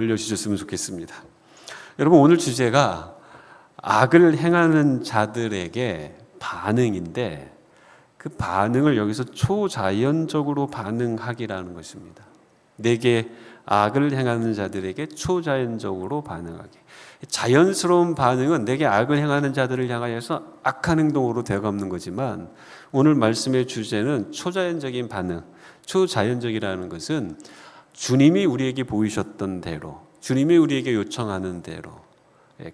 올려주셨으면 좋겠습니다. 여러분, 오늘 주제가 악을 행하는 자들에게 반응인데, 그 반응을 여기서 초자연적으로 반응하기라는 것입니다. 내게 악을 행하는 자들에게 초자연적으로 반응하기. 자연스러운 반응은 내게 악을 행하는 자들을 향하여서 악한 행동으로 되어가는 거지만, 오늘 말씀의 주제는 초자연적인 반응. 초자연적이라는 것은 주님이 우리에게 보이셨던 대로, 주님이 우리에게 요청하는 대로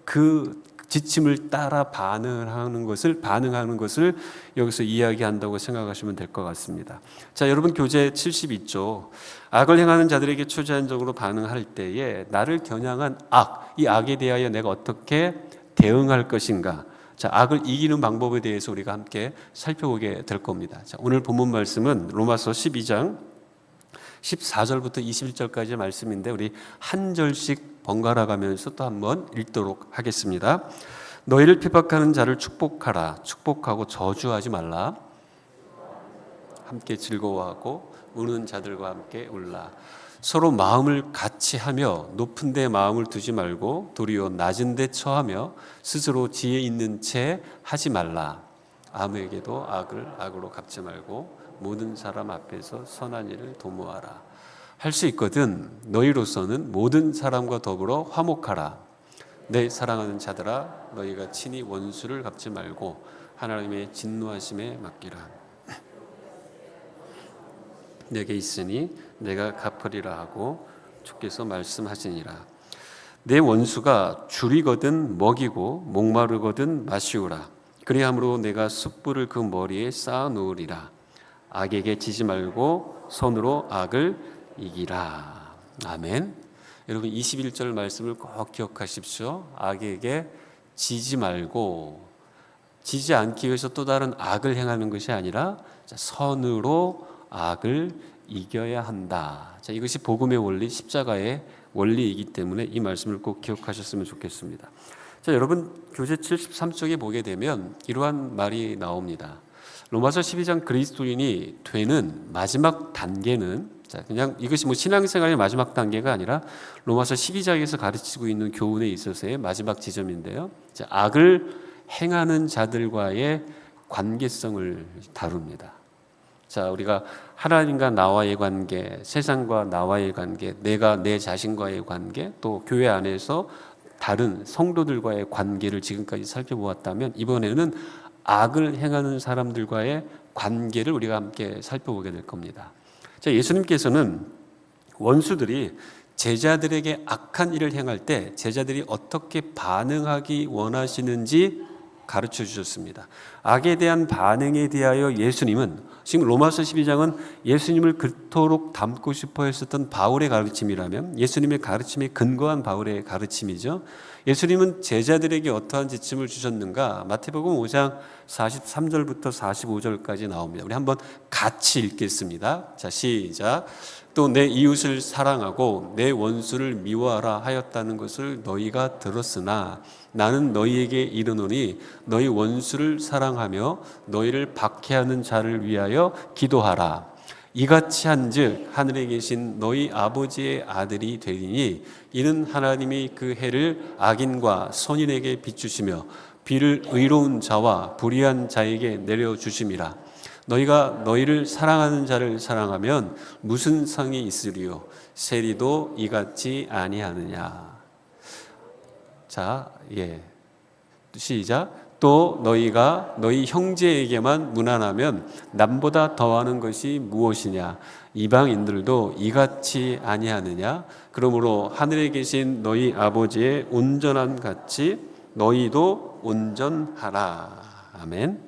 그 지침을 따라 반응하는 것을 여기서 이야기한다고 생각하시면 될 것 같습니다. 자, 여러분, 교재 72조 악을 행하는 자들에게 초자연적으로 반응할 때에 나를 겨냥한 악, 이 악에 대하여 내가 어떻게 대응할 것인가, 자, 악을 이기는 방법에 대해서 우리가 함께 살펴보게 될 겁니다. 자, 오늘 본문 말씀은 로마서 12장 14절부터 21절까지의 말씀인데, 우리 한 절씩 번갈아 가면서 또 한번 읽도록 하겠습니다. 너희를 핍박하는 자를 축복하라. 축복하고 저주하지 말라. 함께 즐거워하고 우는 자들과 함께 울라. 서로 마음을 같이 하며 높은 데 마음을 두지 말고 도리어 낮은 데 처하며 스스로 지혜 있는 채 하지 말라. 아무에게도 악을 악으로 갚지 말고 모든 사람 앞에서 선한 일을 도모하라. 할 수 있거든 너희로서는 모든 사람과 더불어 화목하라. 내 사랑하는 자들아, 너희가 친히 원수를 갚지 말고 하나님의 진노하심에 맡기라. 내게 있으니 내가 갚으리라 하고 주께서 말씀하시니라. 내 원수가 줄이거든 먹이고 목마르거든 마시우라. 그리함으로 내가 숯불을 그 머리에 쌓아 놓으리라. 악에게 지지 말고 손으로 악을 이기라. 아멘. 여러분, 21절 말씀을 꼭 기억하십시오. 악에게 지지 말고, 지지 않기 위해서 또 다른 악을 행하는 것이 아니라 선으로 악을 이겨야 한다. 자, 이것이 복음의 원리, 십자가의 원리이기 때문에 이 말씀을 꼭 기억하셨으면 좋겠습니다. 자, 여러분, 교재 73쪽에 보게 되면 이러한 말이 나옵니다. 로마서 12장 그리스도인이 되는 마지막 단계는, 자, 그냥 이것이 신앙생활의 마지막 단계가 아니라 로마서 12장에서 가르치고 있는 교훈에 있어서의 마지막 지점인데요. 자, 악을 행하는 자들과의 관계성을 다룹니다. 자, 우리가 하나님과 나와의 관계, 세상과 나와의 관계, 내가 내 자신과의 관계, 또 교회 안에서 다른 성도들과의 관계를 지금까지 살펴보았다면, 이번에는 악을 행하는 사람들과의 관계를 우리가 함께 살펴보게 될 겁니다. 자, 예수님께서는 원수들이 제자들에게 악한 일을 행할 때 제자들이 어떻게 반응하기 원하시는지 가르쳐 주셨습니다. 악에 대한 반응에 대하여 예수님은, 지금 로마서 12장은 예수님을 그토록 닮고 싶어 했었던 바울의 가르침이라면, 예수님의 가르침에 근거한 바울의 가르침이죠. 예수님은 제자들에게 어떠한 지침을 주셨는가? 마태복음 5장 43절부터 45절까지 나옵니다. 우리 한번 같이 읽겠습니다. 자, 시작. 또 내 이웃을 사랑하고 내 원수를 미워하라 하였다는 것을 너희가 들었으나 나는 너희에게 이르노니 너희 원수를 사랑하며 너희를 박해하는 자를 위하여 기도하라. 이같이 한즉 하늘에 계신 너희 아버지의 아들이 되리니 이는 하나님이 그 해를 악인과 선인에게 비추시며 비를 의로운 자와 불의한 자에게 내려주심이라. 너희가 너희를 사랑하는 자를 사랑하면 무슨 상이 있으리요? 세리도 이같이 아니하느냐. 자, 시작. 또 너희가 너희 형제에게만 무난하면 남보다 더하는 것이 무엇이냐? 이방인들도 이같이 아니하느냐? 그러므로 하늘에 계신 너희 아버지의 온전함 같이 너희도 온전하라. 아멘.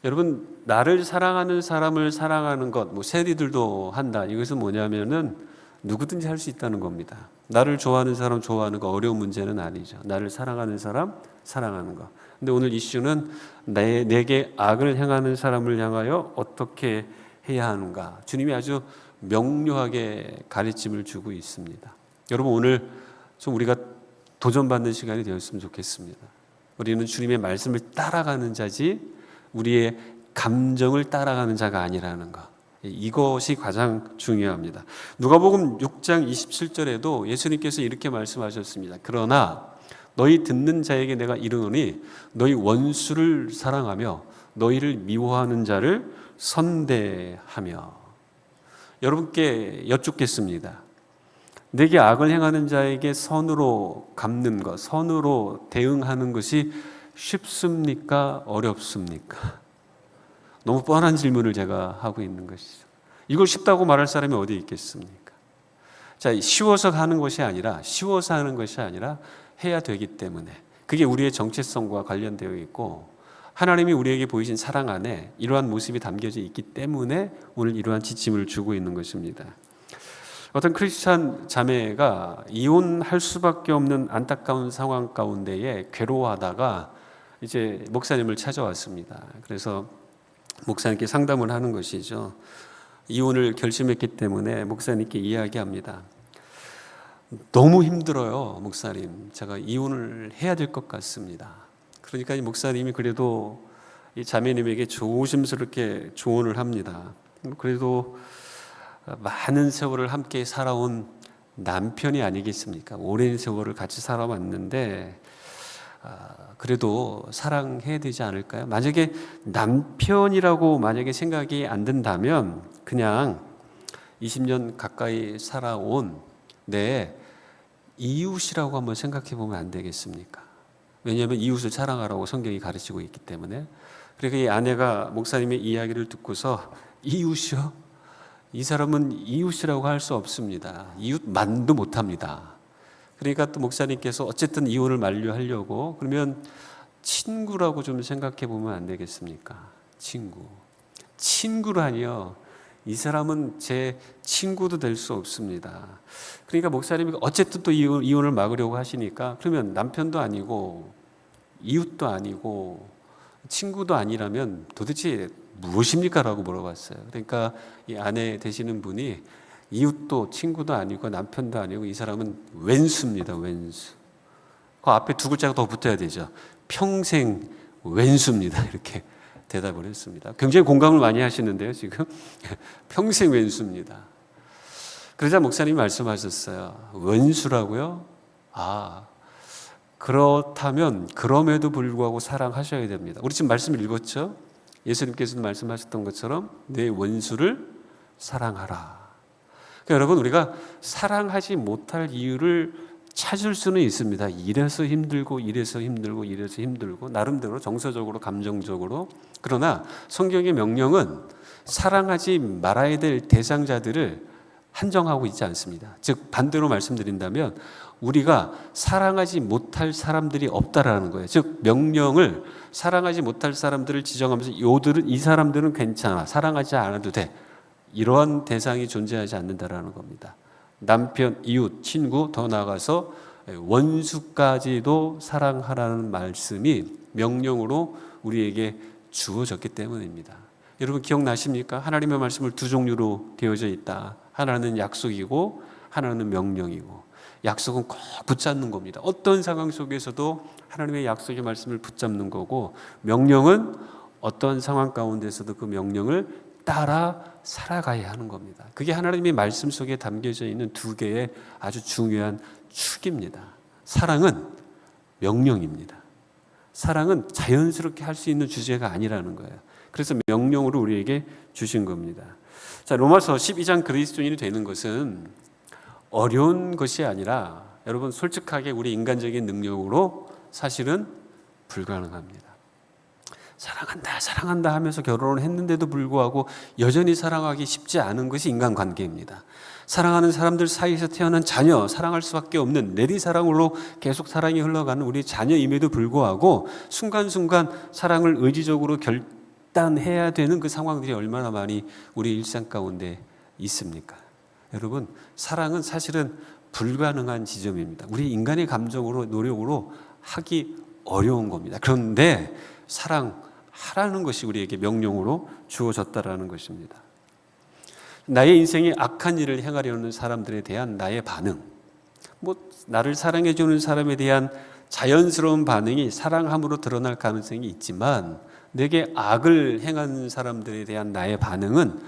여러분, 나를 사랑하는 사람을 사랑하는 것, 세리들도 한다. 이것은 뭐냐면은 누구든지 할 수 있다는 겁니다. 나를 좋아하는 사람 좋아하는 거 어려운 문제는 아니죠. 나를 사랑하는 사람 사랑하는 거. 근데 오늘 이슈는 내게 악을 행하는 사람을 향하여 어떻게 해야 하는가. 주님이 아주 명료하게 가르침을 주고 있습니다. 여러분, 오늘 좀 우리가 도전받는 시간이 되었으면 좋겠습니다. 우리는 주님의 말씀을 따라가는 자지 우리의 감정을 따라가는 자가 아니라는 것. 이것이 가장 중요합니다. 누가복음 6장 27절에도 예수님께서 이렇게 말씀하셨습니다. 그러나 너희 듣는 자에게 내가 이르노니 너희 원수를 사랑하며 너희를 미워하는 자를 선대하며. 여러분께 여쭙겠습니다. 내게 악을 행하는 자에게 선으로 갚는 것, 선으로 대응하는 것이 쉽습니까? 어렵습니까? 너무 뻔한 질문을 제가 하고 있는 것이죠. 이걸 쉽다고 말할 사람이 어디 있겠습니까? 자, 쉬워서 하는 것이 아니라 해야 되기 때문에, 그게 우리의 정체성과 관련되어 있고 하나님이 우리에게 보이신 사랑 안에 이러한 모습이 담겨져 있기 때문에 오늘 이러한 지침을 주고 있는 것입니다. 어떤 크리스찬 자매가 이혼할 수밖에 없는 안타까운 상황 가운데에 괴로워하다가 이제 목사님을 찾아왔습니다. 그래서 목사님께 상담을 하는 것이죠. 이혼을 결심했기 때문에 목사님께 이야기합니다. 너무 힘들어요, 목사님. 제가 이혼을 해야 될 것 같습니다. 그러니까 목사님이 그래도 이 자매님에게 조심스럽게 조언을 합니다. 그래도 많은 세월을 함께 살아온 남편이 아니겠습니까? 오랜 세월을 같이 살아왔는데 그래도 사랑해야 되지 않을까요? 만약에 남편이라고 생각이 안 든다면 그냥 20년 가까이 살아온 내 이웃이라고 한번 생각해 보면 안 되겠습니까? 왜냐하면 이웃을 사랑하라고 성경이 가르치고 있기 때문에. 그러니까 이 아내가 목사님의 이야기를 듣고서 이웃이요? 이 사람은 이웃이라고 할 수 없습니다. 이웃만도 못합니다. 그러니까 또 목사님께서 어쨌든 이혼을 만류하려고 그러면 친구라고 좀 생각해 보면 안 되겠습니까? 친구라니요. 이 사람은 제 친구도 될 수 없습니다. 그러니까 목사님이 어쨌든 또 이혼을 막으려고 하시니까 그러면 남편도 아니고 이웃도 아니고 친구도 아니라면 도대체 무엇입니까? 라고 물어봤어요. 그러니까 이 아내 되시는 분이 이웃도 친구도 아니고 남편도 아니고 이 사람은 왼수입니다. 왼수. 그 앞에 두 글자가 더 붙어야 되죠. 평생 왼수입니다. 이렇게 대답을 했습니다. 굉장히 공감을 많이 하시는데요, 지금. 평생 왼수입니다. 그러자 목사님이 말씀하셨어요. 왼수라고요? 그렇다면 그럼에도 불구하고 사랑하셔야 됩니다. 우리 지금 말씀 읽었죠? 예수님께서도 말씀하셨던 것처럼 내 원수를 사랑하라. 그러니까 여러분, 우리가 사랑하지 못할 이유를 찾을 수는 있습니다. 이래서 힘들고 나름대로 정서적으로 감정적으로. 그러나 성경의 명령은 사랑하지 말아야 될 대상자들을 한정하고 있지 않습니다. 즉 반대로 말씀드린다면 우리가 사랑하지 못할 사람들이 없다라는 거예요. 즉 명령을 사랑하지 못할 사람들을 지정하면서 이 사람들은 괜찮아, 사랑하지 않아도 돼, 이러한 대상이 존재하지 않는다라는 겁니다. 남편, 이웃, 친구, 더 나아가서 원수까지도 사랑하라는 말씀이 명령으로 우리에게 주어졌기 때문입니다. 여러분 기억나십니까? 하나님의 말씀을 두 종류로 되어져 있다. 하나는 약속이고 하나는 명령이고. 약속은 꼭 붙잡는 겁니다. 어떤 상황 속에서도 하나님의 약속의 말씀을 붙잡는 거고, 명령은 어떤 상황 가운데서도 그 명령을 따라 살아가야 하는 겁니다. 그게 하나님의 말씀 속에 담겨져 있는 두 개의 아주 중요한 축입니다. 사랑은 명령입니다. 사랑은 자연스럽게 할 수 있는 주제가 아니라는 거예요. 그래서 명령으로 우리에게 주신 겁니다. 자, 로마서 12장 그리스도인이 되는 것은 어려운 것이 아니라 여러분 솔직하게 우리 인간적인 능력으로 사실은 불가능합니다. 사랑한다 하면서 결혼을 했는데도 불구하고 여전히 사랑하기 쉽지 않은 것이 인간관계입니다. 사랑하는 사람들 사이에서 태어난 자녀, 사랑할 수밖에 없는 내리사랑으로 계속 사랑이 흘러가는 우리 자녀임에도 불구하고 순간순간 사랑을 의지적으로 결단해야 되는 그 상황들이 얼마나 많이 우리 일상 가운데 있습니까? 여러분, 사랑은 사실은 불가능한 지점입니다. 우리 인간의 감정으로, 노력으로 하기 어려운 겁니다. 그런데 사랑하라는 것이 우리에게 명령으로 주어졌다라는 것입니다. 나의 인생에 악한 일을 행하려는 사람들에 대한 나의 반응, 나를 사랑해주는 사람에 대한 자연스러운 반응이 사랑함으로 드러날 가능성이 있지만, 내게 악을 행하는 사람들에 대한 나의 반응은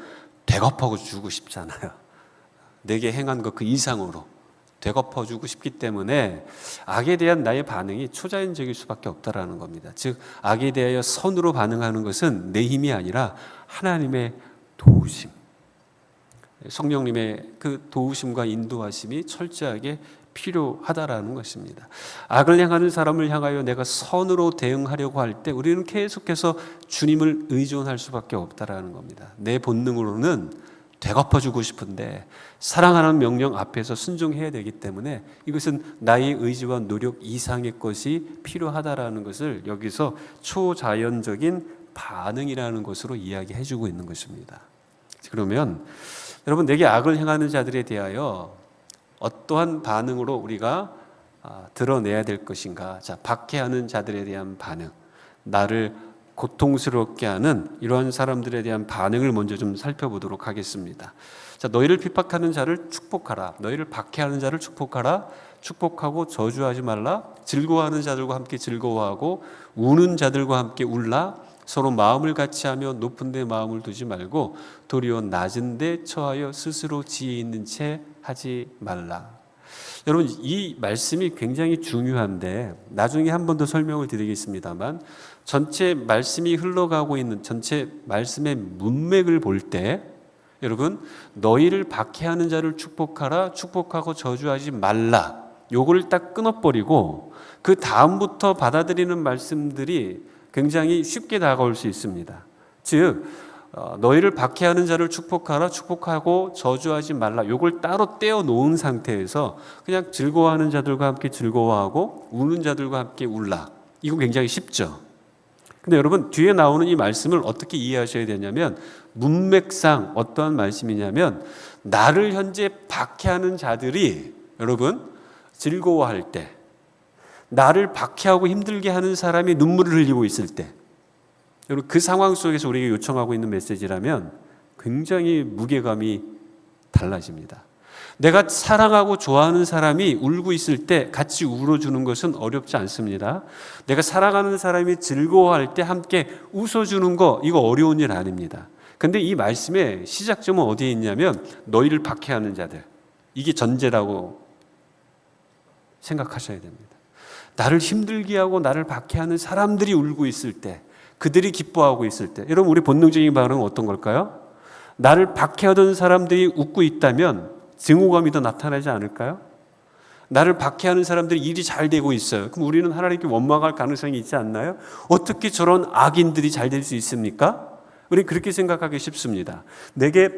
되갚아 주고 싶잖아요. 내게 행한 것 그 이상으로 되갚아 주고 싶기 때문에 악에 대한 나의 반응이 초자연적일 수밖에 없다라는 겁니다. 즉 악에 대하여 선으로 반응하는 것은 내 힘이 아니라 하나님의 도우심, 성령님의 그 도우심과 인도하심이 철저하게 필요하다라는 것입니다. 악을 행하는 사람을 향하여 내가 선으로 대응하려고 할 때 우리는 계속해서 주님을 의존할 수밖에 없다라는 겁니다. 내 본능으로는 되갚아주고 싶은데 사랑하는 명령 앞에서 순종해야 되기 때문에 이것은 나의 의지와 노력 이상의 것이 필요하다라는 것을 여기서 초자연적인 반응이라는 것으로 이야기해주고 있는 것입니다. 그러면 여러분, 내게 악을 행하는 자들에 대하여 어떠한 반응으로 우리가 드러내야 될 것인가? 자, 박해하는 자들에 대한 반응, 나를 고통스럽게 하는 이러한 사람들에 대한 반응을 먼저 좀 살펴보도록 하겠습니다. 자, 너희를 핍박하는 자를 축복하라. 너희를 박해하는 자를 축복하라. 축복하고 저주하지 말라. 즐거워하는 자들과 함께 즐거워하고 우는 자들과 함께 울라. 서로 마음을 같이하며 높은 데 마음을 두지 말고 도리어 낮은 데 처하여 스스로 지혜 있는 채 하지 말라. 여러분, 이 말씀이 굉장히 중요한데 나중에 한 번 더 설명을 드리겠습니다만 전체 말씀이 흘러가고 있는 전체 말씀의 문맥을 볼 때 여러분, 너희를 박해하는 자를 축복하라, 축복하고 저주하지 말라, 요거를 딱 끊어버리고 그 다음부터 받아들이는 말씀들이 굉장히 쉽게 다가올 수 있습니다. 즉 너희를 박해하는 자를 축복하라, 축복하고 저주하지 말라, 요걸 따로 떼어 놓은 상태에서 그냥 즐거워하는 자들과 함께 즐거워하고 우는 자들과 함께 울라, 이거 굉장히 쉽죠. 근데 여러분, 뒤에 나오는 이 말씀을 어떻게 이해하셔야 되냐면 문맥상 어떠한 말씀이냐면 나를 현재 박해하는 자들이 여러분 즐거워할 때, 나를 박해하고 힘들게 하는 사람이 눈물을 흘리고 있을 때, 여러분 그 상황 속에서 우리에게 요청하고 있는 메시지라면 굉장히 무게감이 달라집니다. 내가 사랑하고 좋아하는 사람이 울고 있을 때 같이 울어주는 것은 어렵지 않습니다. 내가 사랑하는 사람이 즐거워할 때 함께 웃어주는 거, 이거 어려운 일 아닙니다. 근데 이 말씀의 시작점은 어디에 있냐면 너희를 박해하는 자들, 이게 전제라고 생각하셔야 됩니다. 나를 힘들게 하고 나를 박해하는 사람들이 울고 있을 때, 그들이 기뻐하고 있을 때, 여러분 우리 본능적인 반응은 어떤 걸까요? 나를 박해하던 사람들이 웃고 있다면 증오감이 더 나타나지 않을까요? 나를 박해하는 사람들이 일이 잘 되고 있어요. 그럼 우리는 하나님께 원망할 가능성이 있지 않나요? 어떻게 저런 악인들이 잘 될 수 있습니까? 우리는 그렇게 생각하기 쉽습니다. 내게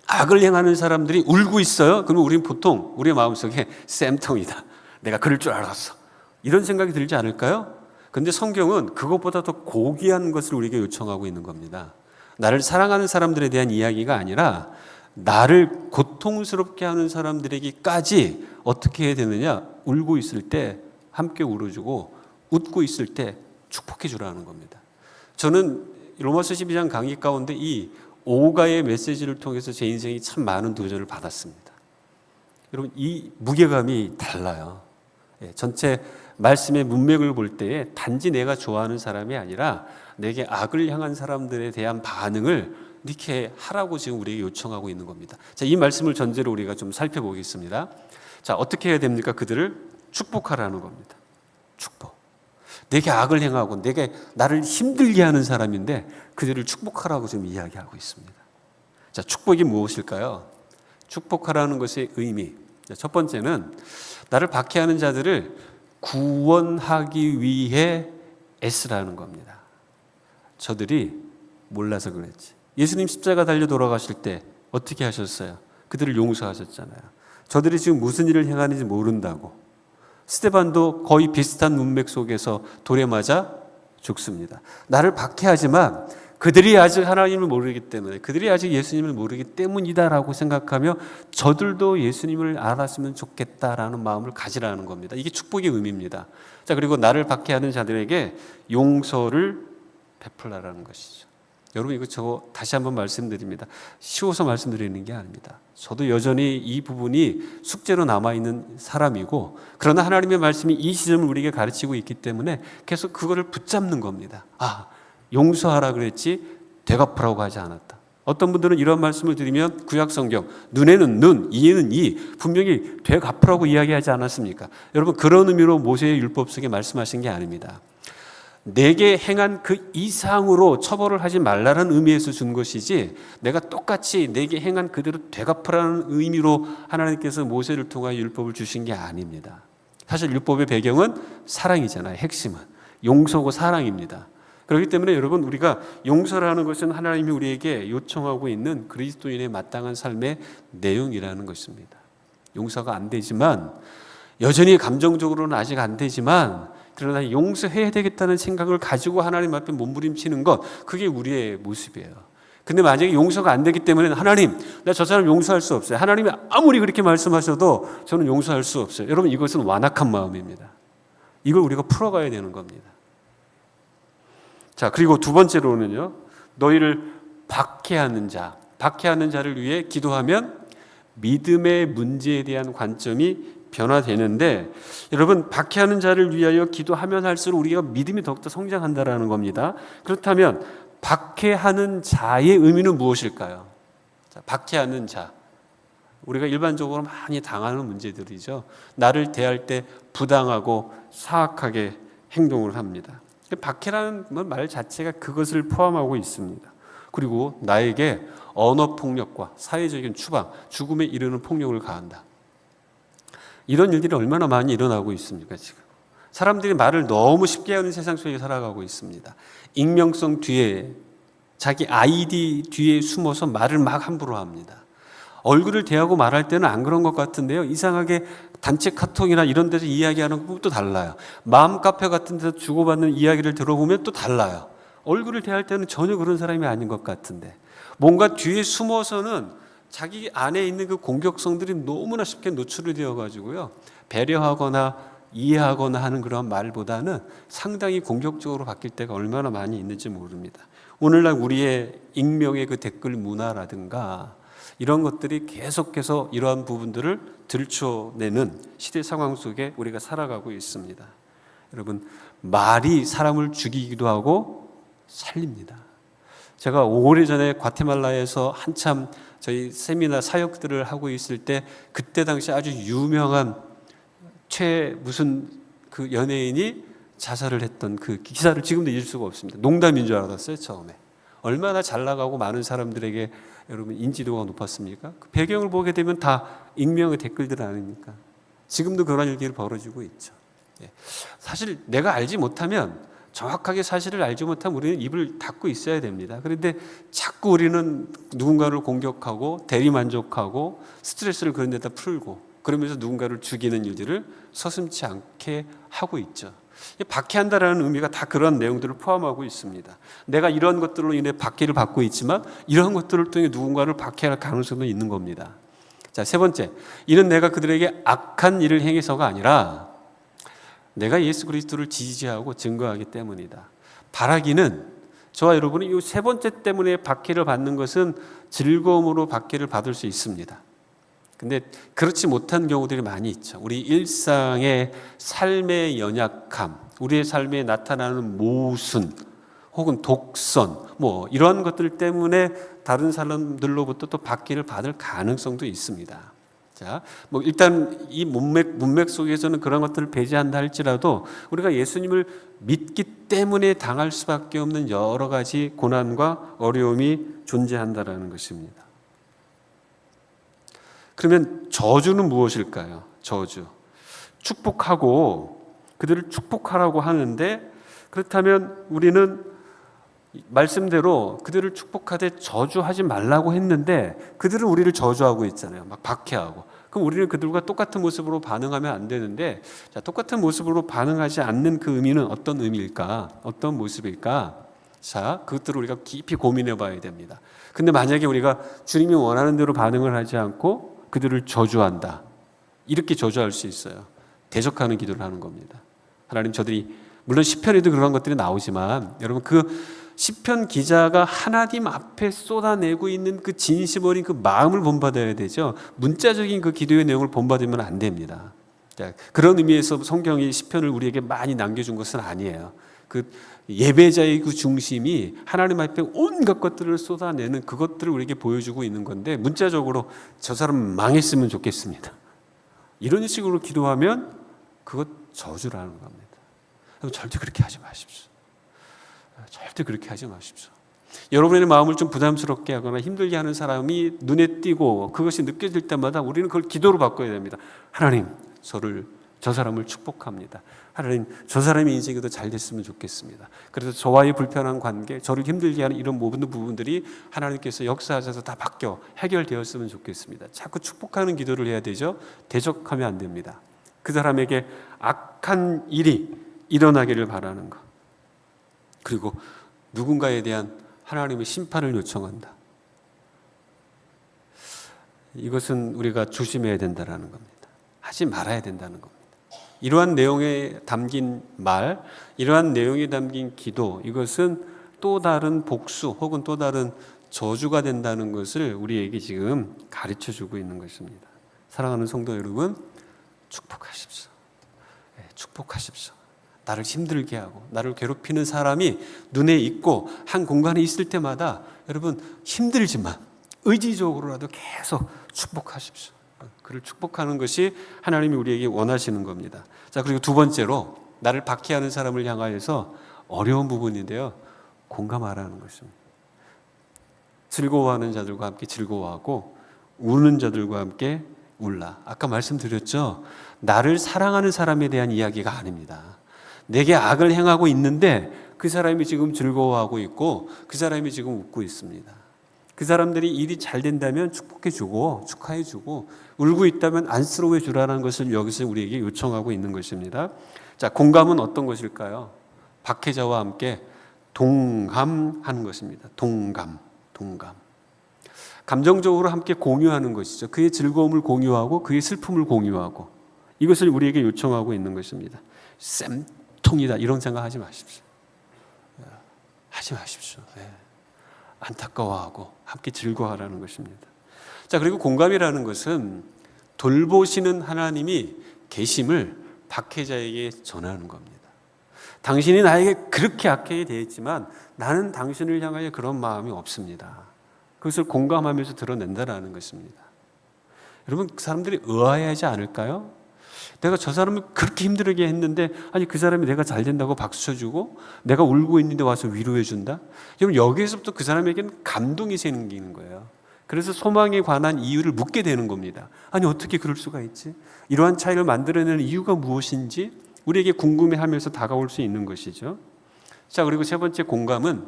악을 행하는 사람들이 울고 있어요. 그러면 우리는 보통 우리의 마음속에 쌤통이다, 내가 그럴 줄 알았어, 이런 생각이 들지 않을까요? 그런데 성경은 그것보다 더 고귀한 것을 우리에게 요청하고 있는 겁니다. 나를 사랑하는 사람들에 대한 이야기가 아니라 나를 고통스럽게 하는 사람들에게까지 어떻게 해야 되느냐? 울고 있을 때 함께 울어주고 웃고 있을 때 축복해 주라는 겁니다. 저는 로마서 12장 강의 가운데 이 오가의 메시지를 통해서 제 인생이 참 많은 도전을 받았습니다. 여러분, 이 무게감이 달라요. 전체 말씀의 문맥을 볼 때에 단지 내가 좋아하는 사람이 아니라 내게 악을 향한 사람들에 대한 반응을 이렇게 하라고 지금 우리에게 요청하고 있는 겁니다. 자, 이 말씀을 전제로 우리가 좀 살펴보겠습니다. 자, 어떻게 해야 됩니까? 그들을 축복하라는 겁니다. 축복. 내게 악을 행하고 내게 나를 힘들게 하는 사람인데 그들을 축복하라고 지금 이야기하고 있습니다. 자, 축복이 무엇일까요? 축복하라는 것의 의미. 첫 번째는 나를 박해하는 자들을 구원하기 위해 애쓰라는 겁니다. 저들이 몰라서 그랬지. 예수님 십자가 달려 돌아가실 때 어떻게 하셨어요? 그들을 용서하셨잖아요. 저들이 지금 무슨 일을 행하는지 모른다고. 스데반도 거의 비슷한 문맥 속에서 돌에 맞아 죽습니다. 나를 박해하지만 그들이 아직 하나님을 모르기 때문에, 그들이 아직 예수님을 모르기 때문이다라고 생각하며 저들도 예수님을 알았으면 좋겠다라는 마음을 가지라는 겁니다. 이게 축복의 의미입니다. 자, 그리고 나를 박해하는 자들에게 용서를 베풀라라는 것이죠. 여러분, 이거 저거 다시 한번 말씀드립니다. 쉬워서 말씀드리는 게 아닙니다. 저도 여전히 이 부분이 숙제로 남아있는 사람이고, 그러나 하나님의 말씀이 이 시점을 우리에게 가르치고 있기 때문에 계속 그거를 붙잡는 겁니다. 아, 용서하라 그랬지 되갚으라고 하지 않았다. 어떤 분들은 이런 말씀을 드리면 구약 성경 눈에는 눈, 이에는 이 분명히 되갚으라고 이야기하지 않았습니까? 여러분 그런 의미로 모세의 율법 속에 말씀하신 게 아닙니다. 내게 행한 그 이상으로 처벌을 하지 말라는 의미에서 준 것이지 내가 똑같이 내게 행한 그대로 되갚으라는 의미로 하나님께서 모세를 통하여 율법을 주신 게 아닙니다. 사실 율법의 배경은 사랑이잖아요. 핵심은 용서고 사랑입니다. 그렇기 때문에 여러분 우리가 용서라는 것은 하나님이 우리에게 요청하고 있는 그리스도인의 마땅한 삶의 내용이라는 것입니다. 용서가 안 되지만 여전히 감정적으로는 아직 안 되지만 그러나 용서해야 되겠다는 생각을 가지고 하나님 앞에 몸부림치는 것, 그게 우리의 모습이에요. 근데 만약에 용서가 안 되기 때문에 하나님, 나 저 사람 용서할 수 없어요. 하나님이 아무리 그렇게 말씀하셔도 저는 용서할 수 없어요. 여러분 이것은 완악한 마음입니다. 이걸 우리가 풀어가야 되는 겁니다. 자, 그리고 두 번째로는요, 너희를 박해하는 자를 위해 기도하면 믿음의 문제에 대한 관점이 변화되는데, 여러분 박해하는 자를 위하여 기도하면 할수록 우리가 믿음이 더욱더 성장한다라는 겁니다. 그렇다면 박해하는 자의 의미는 무엇일까요? 자, 박해하는 자, 우리가 일반적으로 많이 당하는 문제들이죠. 나를 대할 때 부당하고 사악하게 행동을 합니다. 박해라는 말 자체가 그것을 포함하고 있습니다. 그리고 나에게 언어폭력과 사회적인 추방, 죽음에 이르는 폭력을 가한다. 이런 일들이 얼마나 많이 일어나고 있습니까? 지금 사람들이 말을 너무 쉽게 하는 세상 속에 살아가고 있습니다. 익명성 뒤에, 자기 아이디 뒤에 숨어서 말을 막 함부로 합니다. 얼굴을 대하고 말할 때는 안 그런 것 같은데요, 이상하게 단체 카톡이나 이런 데서 이야기하는 것도 달라요. 마음 카페 같은 데서 주고받는 이야기를 들어보면 또 달라요. 얼굴을 대할 때는 전혀 그런 사람이 아닌 것 같은데 뭔가 뒤에 숨어서는 자기 안에 있는 그 공격성들이 너무나 쉽게 노출이 되어가지고요, 배려하거나 이해하거나 하는 그런 말보다는 상당히 공격적으로 바뀔 때가 얼마나 많이 있는지 모릅니다. 오늘날 우리의 익명의 그 댓글 문화라든가 이런 것들이 계속해서 이러한 부분들을 들춰내는 시대 상황 속에 우리가 살아가고 있습니다. 여러분, 말이 사람을 죽이기도 하고 살립니다. 제가 오래전에 과테말라에서 한참 저희 세미나 사역들을 하고 있을 때 그때 당시 아주 유명한 무슨 그 연예인이 자살을 했던 그 기사를 지금도 잊을 수가 없습니다. 농담인 줄 알았어요, 처음에. 얼마나 잘 나가고 많은 사람들에게 여러분 인지도가 높았습니까? 그 배경을 보게 되면 다 익명의 댓글들 아닙니까? 지금도 그런 일들이 벌어지고 있죠. 사실 내가 알지 못하면, 정확하게 사실을 알지 못하면 우리는 입을 닫고 있어야 됩니다. 그런데 자꾸 우리는 누군가를 공격하고 대리만족하고 스트레스를 그런 데다 풀고 그러면서 누군가를 죽이는 일들을 서슴지 않게 하고 있죠. 박해한다라는 의미가 다 그런 내용들을 포함하고 있습니다. 내가 이런 것들로 인해 박해를 받고 있지만 이런 것들을 통해 누군가를 박해할 가능성도 있는 겁니다. 자, 세 번째, 이는 내가 그들에게 악한 일을 행해서가 아니라 내가 예수 그리스도를 지지하고 증거하기 때문이다. 바라기는 저와 여러분이 이 세 번째 때문에 박해를 받는 것은 즐거움으로 박해를 받을 수 있습니다. 근데 그렇지 못한 경우들이 많이 있죠. 우리 일상의 삶의 연약함, 우리의 삶에 나타나는 모순 혹은 독선, 이런 것들 때문에 다른 사람들로부터 또 박해를 받을 가능성도 있습니다. 자, 일단 이 문맥 속에서는 그런 것들을 배제한다 할지라도 우리가 예수님을 믿기 때문에 당할 수밖에 없는 여러 가지 고난과 어려움이 존재한다라는 것입니다. 그러면 저주는 무엇일까요? 저주. 축복하고 그들을 축복하라고 하는데, 그렇다면 우리는 말씀대로 그들을 축복하되 저주하지 말라고 했는데 그들은 우리를 저주하고 있잖아요. 막 박해하고. 그럼 우리는 그들과 똑같은 모습으로 반응하면 안 되는데, 자, 똑같은 모습으로 반응하지 않는 그 의미는 어떤 의미일까? 어떤 모습일까? 자, 그것들을 우리가 깊이 고민해 봐야 됩니다. 근데 만약에 우리가 주님이 원하는 대로 반응을 하지 않고 그들을 저주한다, 이렇게 저주할 수 있어요. 대적하는 기도를 하는 겁니다. 하나님, 저들이, 물론 시편에도 그런 것들이 나오지만 여러분, 그 시편 기자가 하나님 앞에 쏟아내고 있는 그 진심 어린 그 마음을 본받아야 되죠. 문자적인 그 기도의 내용을 본받으면 안 됩니다. 그런 의미에서 성경이 시편을 우리에게 많이 남겨준 것은 아니에요. 그 예배자의 그 중심이 하나님 앞에 온갖 것들을 쏟아내는 그것들을 우리에게 보여주고 있는 건데, 문자적으로 저 사람 망했으면 좋겠습니다, 이런 식으로 기도하면 그것 저주라는 겁니다. 절대 그렇게 하지 마십시오. 절대 그렇게 하지 마십시오. 여러분의 마음을 좀 부담스럽게 하거나 힘들게 하는 사람이 눈에 띄고 그것이 느껴질 때마다 우리는 그걸 기도로 바꿔야 됩니다. 하나님, 저 사람을 축복합니다. 하나님, 저 사람의 인생이 더 잘 됐으면 좋겠습니다. 그래서 저와의 불편한 관계, 저를 힘들게 하는 이런 모든 부분들이 하나님께서 역사하셔서 다 바뀌어 해결되었으면 좋겠습니다. 자꾸 축복하는 기도를 해야 되죠. 대적하면 안 됩니다. 그 사람에게 악한 일이 일어나기를 바라는 것, 그리고 누군가에 대한 하나님의 심판을 요청한다. 이것은 우리가 조심해야 된다는 겁니다. 하지 말아야 된다는 겁니다. 이러한 내용에 담긴 말, 이러한 내용에 담긴 기도, 이것은 또 다른 복수 혹은 또 다른 저주가 된다는 것을 우리에게 지금 가르쳐주고 있는 것입니다. 사랑하는 성도 여러분, 축복하십시오. 축복하십시오. 나를 힘들게 하고 나를 괴롭히는 사람이 눈에 있고 한 공간에 있을 때마다 여러분 힘들지만 의지적으로라도 계속 축복하십시오. 그를 축복하는 것이 하나님이 우리에게 원하시는 겁니다. 자, 그리고 두 번째로 나를 박해하는 사람을 향하여서 어려운 부분인데요, 공감하라는 것입니다. 즐거워하는 자들과 함께 즐거워하고 우는 자들과 함께 울라. 아까 말씀드렸죠, 나를 사랑하는 사람에 대한 이야기가 아닙니다. 내게 악을 행하고 있는데 그 사람이 지금 즐거워하고 있고 그 사람이 지금 웃고 있습니다. 그 사람들이 일이 잘 된다면 축복해주고 축하해주고, 울고 있다면 안쓰러워해 주라는 것을 여기서 우리에게 요청하고 있는 것입니다. 자, 공감은 어떤 것일까요? 박해자와 함께 동감하는 것입니다. 동감. 감정적으로 함께 공유하는 것이죠. 그의 즐거움을 공유하고 그의 슬픔을 공유하고, 이것을 우리에게 요청하고 있는 것입니다. 쌤통이다 이런 생각하지 마십시오. 하지 마십시오. 안타까워하고 함께 즐거워하라는 것입니다. 자, 그리고 공감이라는 것은 돌보시는 하나님이 계심을 박해자에게 전하는 겁니다. 당신이 나에게 그렇게 악하게 대했지만 나는 당신을 향하여 그런 마음이 없습니다. 그것을 공감하면서 드러낸다라는 것입니다. 여러분, 그 사람들이 의아해하지 않을까요? 내가 저 사람을 그렇게 힘들게 했는데, 아니 그 사람이 내가 잘 된다고 박수 쳐주고 내가 울고 있는데 와서 위로해 준다? 여러분, 여기에서부터 그 사람에게는 감동이 생기는 거예요. 그래서 소망에 관한 이유를 묻게 되는 겁니다. 아니 어떻게 그럴 수가 있지? 이러한 차이를 만들어내는 이유가 무엇인지 우리에게 궁금해하면서 다가올 수 있는 것이죠. 자, 그리고 세 번째 공감은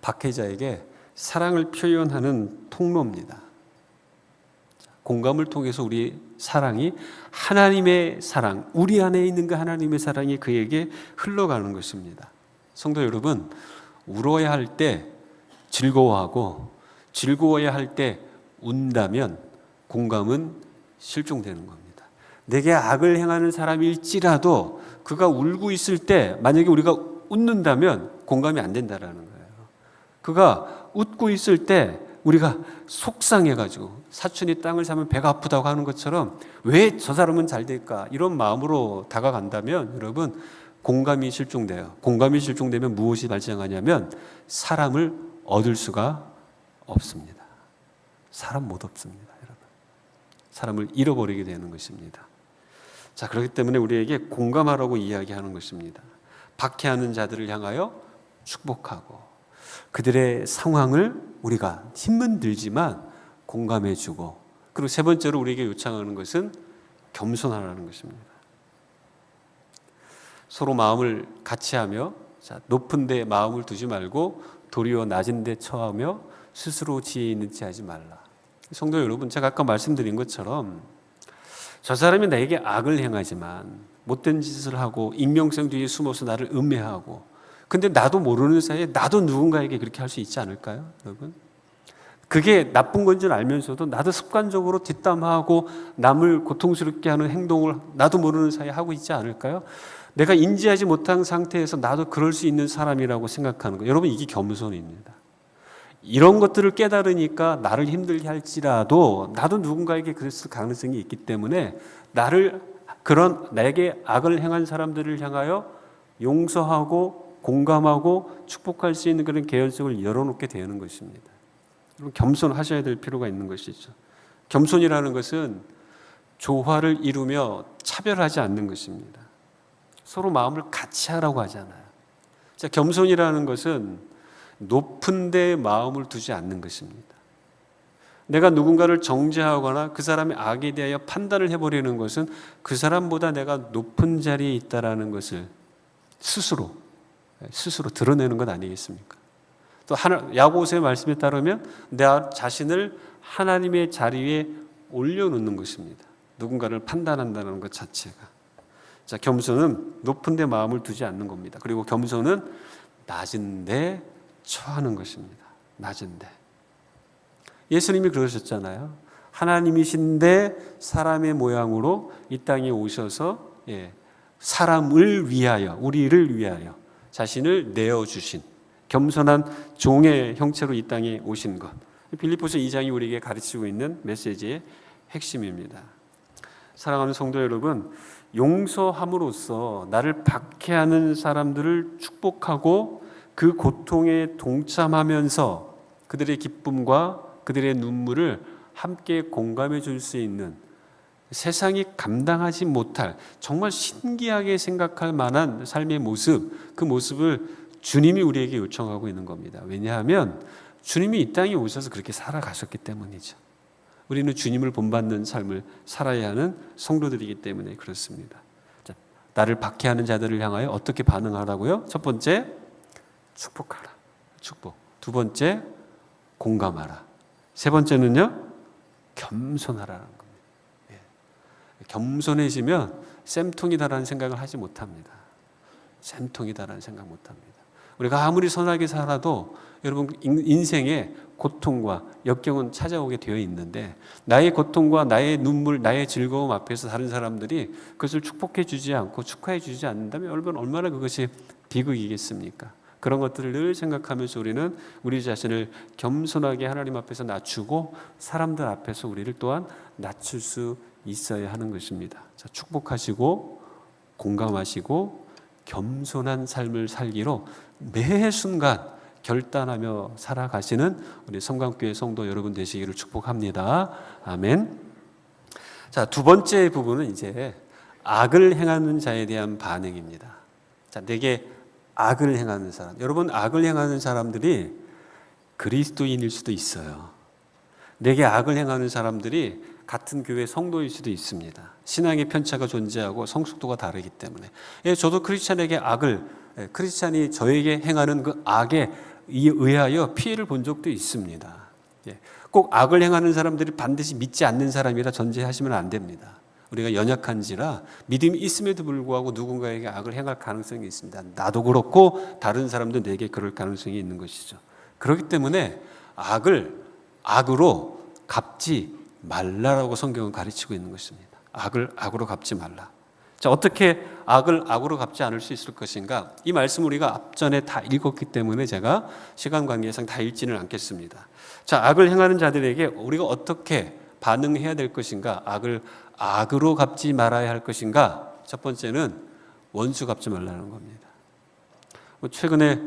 박해자에게 사랑을 표현하는 통로입니다. 공감을 통해서 우리 사랑이 하나님의 사랑, 우리 안에 있는 그 하나님의 사랑이 그에게 흘러가는 것입니다. 성도 여러분, 울어야 할 때 즐거워하고 즐거워야 할 때 운다면 공감은 실종되는 겁니다. 내게 악을 행하는 사람일지라도 그가 울고 있을 때 만약에 우리가 웃는다면 공감이 안 된다라는 거예요. 그가 웃고 있을 때 우리가 속상해가지고 사촌이 땅을 사면 배가 아프다고 하는 것처럼 왜 저 사람은 잘 될까 이런 마음으로 다가간다면 여러분 공감이 실종돼요. 공감이 실종되면 무엇이 발생하냐면 사람을 얻을 수가 없습니다. 사람 못 얻습니다, 여러분. 사람을 잃어버리게 되는 것입니다. 자, 그렇기 때문에 우리에게 공감하라고 이야기하는 것입니다. 박해하는 자들을 향하여 축복하고 그들의 상황을 우리가 힘은 들지만 공감해주고, 그리고 세 번째로 우리에게 요청하는 것은 겸손하라는 것입니다. 서로 마음을 같이 하며, 자, 높은 데 마음을 두지 말고 도리어 낮은 데 처하며 스스로 지혜 있는 체 하지 말라. 성도 여러분, 제가 아까 말씀드린 것처럼 저 사람이 나에게 악을 행하지만 못된 짓을 하고 익명성 뒤에 숨어서 나를 음해하고, 근데 나도 모르는 사이에 나도 누군가에게 그렇게 할 수 있지 않을까요, 여러분? 그게 나쁜 건 줄 알면서도 나도 습관적으로 뒷담화하고 남을 고통스럽게 하는 행동을 나도 모르는 사이에 하고 있지 않을까요? 내가 인지하지 못한 상태에서 나도 그럴 수 있는 사람이라고 생각하는 거, 여러분, 이게 겸손입니다. 이런 것들을 깨달으니까 나를 힘들게 할지라도 나도 누군가에게 그랬을 가능성이 있기 때문에 나를 그런 내게 악을 행한 사람들을 향하여 용서하고 공감하고 축복할 수 있는 그런 개연성을 열어놓게 되는 것입니다. 여러분, 겸손하셔야 될 필요가 있는 것이죠. 겸손이라는 것은 조화를 이루며 차별하지 않는 것입니다. 서로 마음을 같이 하라고 하잖아요. 자, 겸손이라는 것은 높은 데 마음을 두지 않는 것입니다. 내가 누군가를 정죄하거나 그 사람의 악에 대하여 판단을 해버리는 것은 그 사람보다 내가 높은 자리에 있다라는 것을 스스로 드러내는 것 아니겠습니까? 또 야고보서의 말씀에 따르면 내 자신을 하나님의 자리에 올려놓는 것입니다. 누군가를 판단한다는 것 자체가. 자, 겸손은 높은 데 마음을 두지 않는 겁니다. 그리고 겸손은 낮은 데 처하는 것입니다. 낮은 데. 예수님이 그러셨잖아요. 하나님이신데 사람의 모양으로 이 땅에 오셔서 사람을 위하여, 우리를 위하여 자신을 내어주신 겸손한 종의 형체로 이 땅에 오신 것. 빌립보서 2장이 우리에게 가르치고 있는 메시지의 핵심입니다. 사랑하는 성도 여러분, 용서함으로써 나를 박해하는 사람들을 축복하고 그 고통에 동참하면서 그들의 기쁨과 그들의 눈물을 함께 공감해 줄 수 있는, 세상이 감당하지 못할 정말 신기하게 생각할 만한 삶의 모습, 그 모습을 주님이 우리에게 요청하고 있는 겁니다. 왜냐하면 주님이 이 땅에 오셔서 그렇게 살아가셨기 때문이죠. 우리는 주님을 본받는 삶을 살아야 하는 성도들이기 때문에 그렇습니다. 자, 나를 박해하는 자들을 향하여 어떻게 반응하라고요? 첫 번째, 축복하라. 축복. 두 번째, 공감하라. 세 번째는요, 겸손하라는 겁니다. 겸손해지면 쌤통이다라는 생각을 하지 못합니다. 쌤통이다라는 생각 못합니다. 우리가 아무리 선하게 살아도 여러분 인생에 고통과 역경은 찾아오게 되어 있는데 나의 고통과 나의 눈물, 나의 즐거움 앞에서 다른 사람들이 그것을 축복해 주지 않고 축하해 주지 않는다면 여러분 얼마나 그것이 비극이겠습니까? 그런 것들을 늘 생각하면서 우리는 우리 자신을 겸손하게 하나님 앞에서 낮추고 사람들 앞에서 우리를 또한 낮출 수 있어야 하는 것입니다. 자, 축복하시고 공감하시고 겸손한 삶을 살기로 매 순간 결단하며 살아가시는 우리 성강교회 성도 여러분 되시기를 축복합니다. 아멘. 자, 두 번째 부분은 이제 악을 행하는 자에 대한 반응입니다. 자, 내게 악을 행하는 사람. 여러분, 악을 행하는 사람들이 그리스도인일 수도 있어요. 내게 악을 행하는 사람들이 같은 교회 성도일 수도 있습니다. 신앙의 편차가 존재하고 성숙도가 다르기 때문에. 저도 크리스찬에게 크리스찬이 저에게 행하는 그 악에 의하여 피해를 본 적도 있습니다. 꼭 악을 행하는 사람들이 반드시 믿지 않는 사람이라 전제하시면 안 됩니다. 우리가 연약한지라 믿음이 있음에도 불구하고 누군가에게 악을 행할 가능성이 있습니다. 나도 그렇고 다른 사람도 내게 그럴 가능성이 있는 것이죠. 그렇기 때문에 악으로 갚지 말라라고 성경은 가르치고 있는 것입니다. 악을 악으로 갚지 말라. 자, 어떻게 악을 악으로 갚지 않을 수 있을 것인가? 이 말씀 우리가 앞전에 다 읽었기 때문에 제가 시간 관계상 다 읽지는 않겠습니다. 자, 악을 행하는 자들에게 우리가 어떻게 반응해야 될 것인가? 악을 악으로 갚지 말아야 할 것인가? 첫 번째는 원수 갚지 말라는 겁니다. 최근에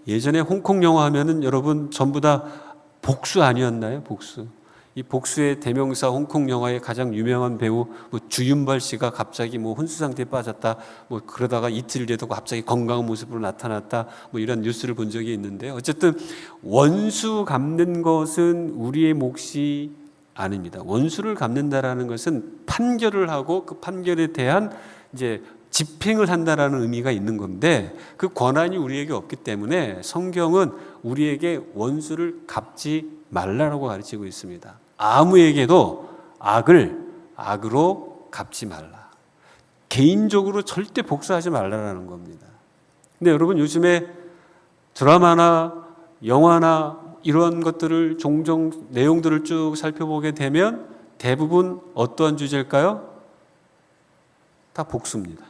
예전에 홍콩 영화 하면은 여러분 전부 다 복수 아니었나요? 복수. 이 복수의 대명사 홍콩 영화의 가장 유명한 배우 주윤발 씨가 갑자기 혼수 상태에 빠졌다. 그러다가 이틀 뒤에도 갑자기 건강한 모습으로 나타났다. 이런 뉴스를 본 적이 있는데 어쨌든 원수 갚는 것은 우리의 몫이 아닙니다. 원수를 갚는다라는 것은 판결을 하고 그 판결에 대한 이제 집행을 한다라는 의미가 있는 건데 그 권한이 우리에게 없기 때문에 성경은 우리에게 원수를 갚지 말라라고 가르치고 있습니다. 아무에게도 악을 악으로 갚지 말라. 개인적으로 절대 복수하지 말라라는 겁니다. 근데 여러분 요즘에 드라마나 영화나 이런 것들을 종종 내용들을 쭉 살펴보게 되면 대부분 어떠한 주제일까요? 다 복수입니다.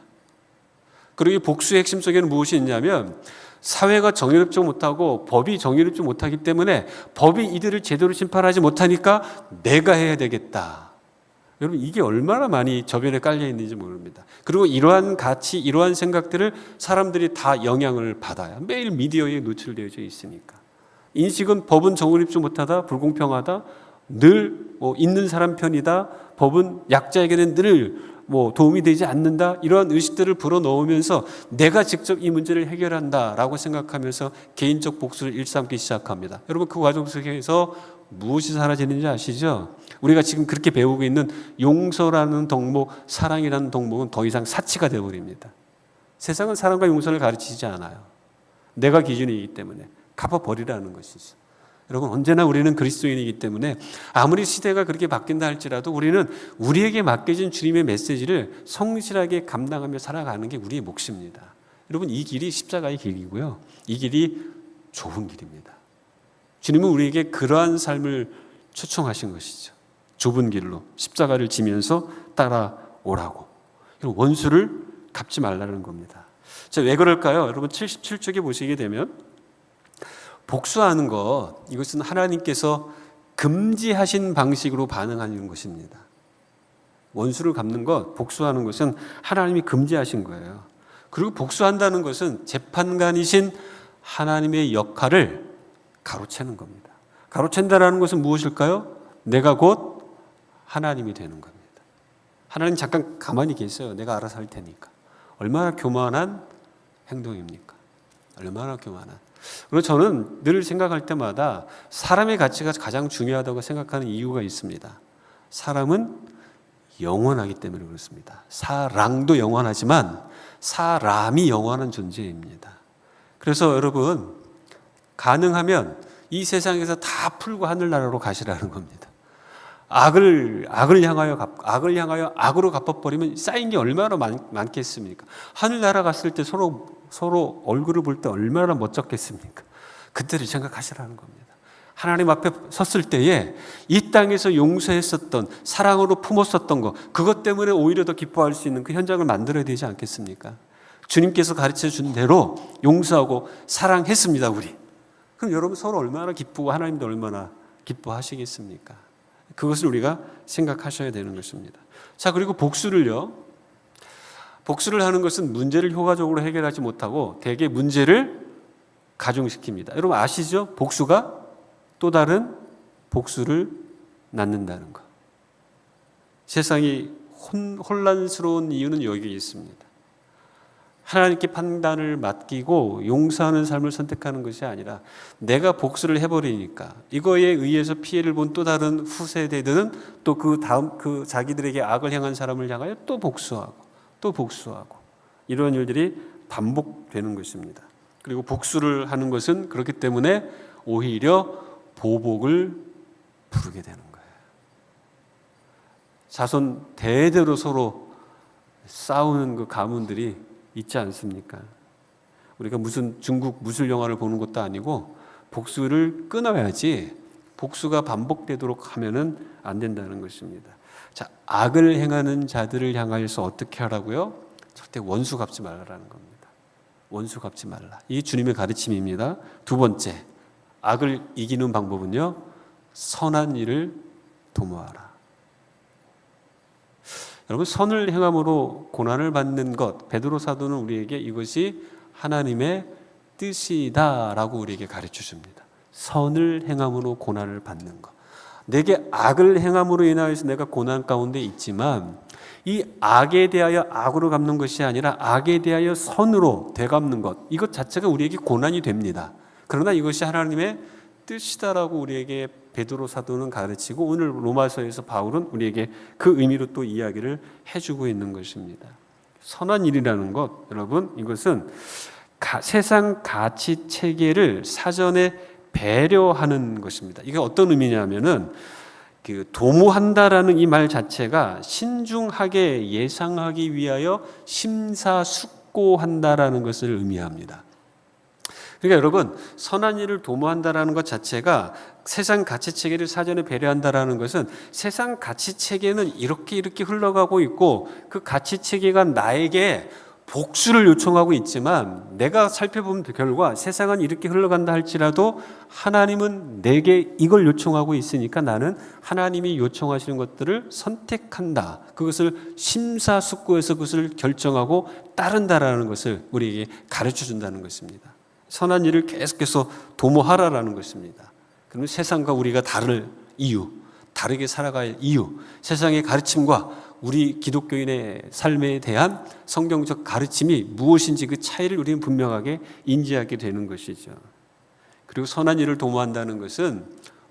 그리고 이 복수의 핵심 속에는 무엇이 있냐면 사회가 정의롭지 못하고 법이 정의롭지 못하기 때문에 법이 이들을 제대로 심판하지 못하니까 내가 해야 되겠다. 여러분 이게 얼마나 많이 저변에 깔려 있는지 모릅니다. 그리고 이러한 가치, 이러한 생각들을 사람들이 다 영향을 받아요. 매일 미디어에 노출되어 있으니까. 인식은 법은 정을 입지 못하다, 불공평하다, 늘 있는 사람 편이다, 법은 약자에게는 늘 도움이 되지 않는다, 이러한 의식들을 불어넣으면서 내가 직접 이 문제를 해결한다라고 생각하면서 개인적 복수를 일삼기 시작합니다. 여러분 그 과정 속에서 무엇이 사라지는지 아시죠? 우리가 지금 그렇게 배우고 있는 용서라는 덕목, 사랑이라는 덕목은 더 이상 사치가 되어버립니다. 세상은 사랑과 용서를 가르치지 않아요. 내가 기준이기 때문에 갚아버리라는 것이죠. 여러분 언제나 우리는 그리스도인이기 때문에 아무리 시대가 그렇게 바뀐다 할지라도 우리는 우리에게 맡겨진 주님의 메시지를 성실하게 감당하며 살아가는 게 우리의 몫입니다. 여러분 이 길이 십자가의 길이고요. 이 길이 좋은 길입니다. 주님은 우리에게 그러한 삶을 초청하신 것이죠. 좁은 길로 십자가를 지면서 따라오라고. 원수를 갚지 말라는 겁니다. 자, 왜 그럴까요? 여러분 77쪽에 보시게 되면 복수하는 것, 이것은 하나님께서 금지하신 방식으로 반응하는 것입니다. 원수를 갚는 것, 복수하는 것은 하나님이 금지하신 거예요. 그리고 복수한다는 것은 재판관이신 하나님의 역할을 가로채는 겁니다. 가로챈다라는 것은 무엇일까요? 내가 곧 하나님이 되는 겁니다. 하나님 잠깐 가만히 계세요. 내가 알아서 할 테니까. 얼마나 교만한 행동입니까? 얼마나 교만한. 그리고 저는 늘 생각할 때마다 사람의 가치가 가장 중요하다고 생각하는 이유가 있습니다. 사람은 영원하기 때문에 그렇습니다. 사랑도 영원하지만 사람이 영원한 존재입니다. 그래서 여러분 가능하면 이 세상에서 다 풀고 하늘나라로 가시라는 겁니다. 악을 향하여 악으로 갚아버리면 쌓인 게 얼마나 많겠습니까? 하늘나라 갔을 때 서로 얼굴을 볼 때 얼마나 멋졌겠습니까? 그때를 생각하시라는 겁니다. 하나님 앞에 섰을 때에 이 땅에서 용서했었던, 사랑으로 품었었던 것, 그것 때문에 오히려 더 기뻐할 수 있는 그 현장을 만들어야 되지 않겠습니까? 주님께서 가르쳐 준 대로 용서하고 사랑했습니다, 우리. 그럼 여러분 서로 얼마나 기쁘고 하나님도 얼마나 기뻐하시겠습니까? 그것을 우리가 생각하셔야 되는 것입니다. 자, 그리고 복수를요. 복수를 하는 것은 문제를 효과적으로 해결하지 못하고 대개 문제를 가중시킵니다. 여러분 아시죠? 복수가 또 다른 복수를 낳는다는 것. 세상이 혼란스러운 이유는 여기에 있습니다. 하나님께 판단을 맡기고 용서하는 삶을 선택하는 것이 아니라 내가 복수를 해버리니까 이거에 의해서 피해를 본 또 다른 후세대들은 또 그 다음 그 자기들에게 악을 행한 사람을 향하여 또 복수하고 이런 일들이 반복되는 것입니다. 그리고 복수를 하는 것은 그렇기 때문에 오히려 보복을 부르게 되는 거예요. 자손 대대로 서로 싸우는 그 가문들이 있지 않습니까? 우리가 무슨 중국 무술 영화를 보는 것도 아니고 복수를 끊어야지 복수가 반복되도록 하면은 안 된다는 것입니다. 자, 악을 행하는 자들을 향하여서 어떻게 하라고요? 절대 원수 갚지 말라라는 겁니다. 원수 갚지 말라. 이게 주님의 가르침입니다. 두 번째, 악을 이기는 방법은요, 선한 일을 도모하라. 여러분 선을 행함으로 고난을 받는 것, 베드로 사도는 우리에게 이것이 하나님의 뜻이다라고 우리에게 가르쳐 줍니다. 선을 행함으로 고난을 받는 것. 내게 악을 행함으로 인하여서 내가 고난 가운데 있지만 이 악에 대하여 악으로 갚는 것이 아니라 악에 대하여 선으로 되갚는 것, 이것 자체가 우리에게 고난이 됩니다. 그러나 이것이 하나님의 뜻이다라고 우리에게 베드로 사도는 가르치고 오늘 로마서에서 바울은 우리에게 그 의미로 또 이야기를 해주고 있는 것입니다. 선한 일이라는 것, 여러분 이것은 세상 가치 체계를 사전에 배려하는 것입니다. 이게 어떤 의미냐면은 그 도모한다라는 이 말 자체가 신중하게 예상하기 위하여 심사숙고한다라는 것을 의미합니다. 그러니까 여러분 선한 일을 도모한다라는 것 자체가 세상 가치 체계를 사전에 배려한다라는 것은 세상 가치 체계는 이렇게 흘러가고 있고 그 가치 체계가 나에게 복수를 요청하고 있지만 내가 살펴보면 결과 세상은 이렇게 흘러간다 할지라도 하나님은 내게 이걸 요청하고 있으니까 나는 하나님이 요청하시는 것들을 선택한다. 그것을 심사숙고해서 그것을 결정하고 따른다라는 것을 우리에게 가르쳐 준다는 것입니다. 선한 일을 계속해서 도모하라라는 것입니다. 그러면 세상과 우리가 다를 이유, 다르게 살아갈 이유, 세상의 가르침과 우리 기독교인의 삶에 대한 성경적 가르침이 무엇인지 그 차이를 우리는 분명하게 인지하게 되는 것이죠. 그리고 선한 일을 도모한다는 것은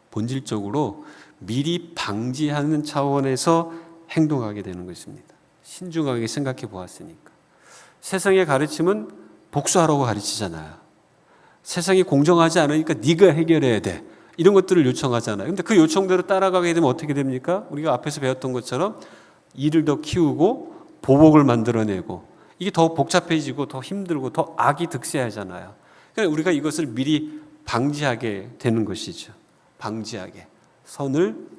본질적으로 미리 방지하는 차원에서 행동하게 되는 것입니다. 신중하게 생각해 보았으니까. 세상의 가르침은 복수하라고 가르치잖아요. 세상이 공정하지 않으니까 네가 해결해야 돼. 이런 것들을 요청하잖아요. 근데 그 요청대로 따라가게 되면 어떻게 됩니까? 우리가 앞에서 배웠던 것처럼 일을 더 키우고 보복을 만들어내고 이게 더 복잡해지고 더 힘들고 더 악이 득세하잖아요. 그러니까 우리가 이것을 미리 방지하게 되는 것이죠. 방지하게.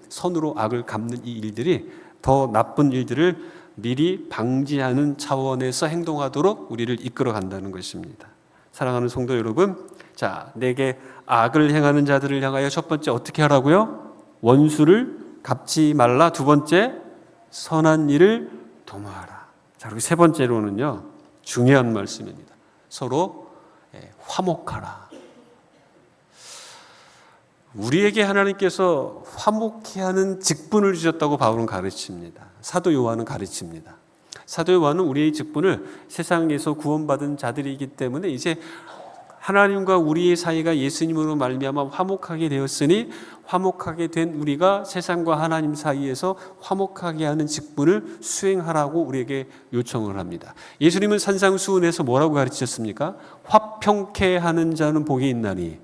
선으로 악을 갚는 이 일들이 더 나쁜 일들을 미리 방지하는 차원에서 행동하도록 우리를 이끌어 간다는 것입니다. 사랑하는 성도 여러분, 자, 내게 악을 행하는 자들을 향하여 첫 번째 어떻게 하라고요? 원수를 갚지 말라. 두 번째, 선한 일을 도모하라. 자, 그리고 세 번째로는요, 중요한 말씀입니다. 서로 화목하라. 우리에게 하나님께서 화목케 하는 직분을 주셨다고 바울은 가르칩니다. 사도 요한은 가르칩니다. 사도 요한은 우리의 직분을 세상에서 구원받은 자들이기 때문에 이제 하나님과 우리의 사이가 예수님으로 말미암아 화목하게 되었으니 화목하게 된 우리가 세상과 하나님 사이에서 화목하게 하는 직분을 수행하라고 우리에게 요청을 합니다. 예수님은 산상수훈에서 뭐라고 가르치셨습니까? 화평케 하는 자는 복이 있나니.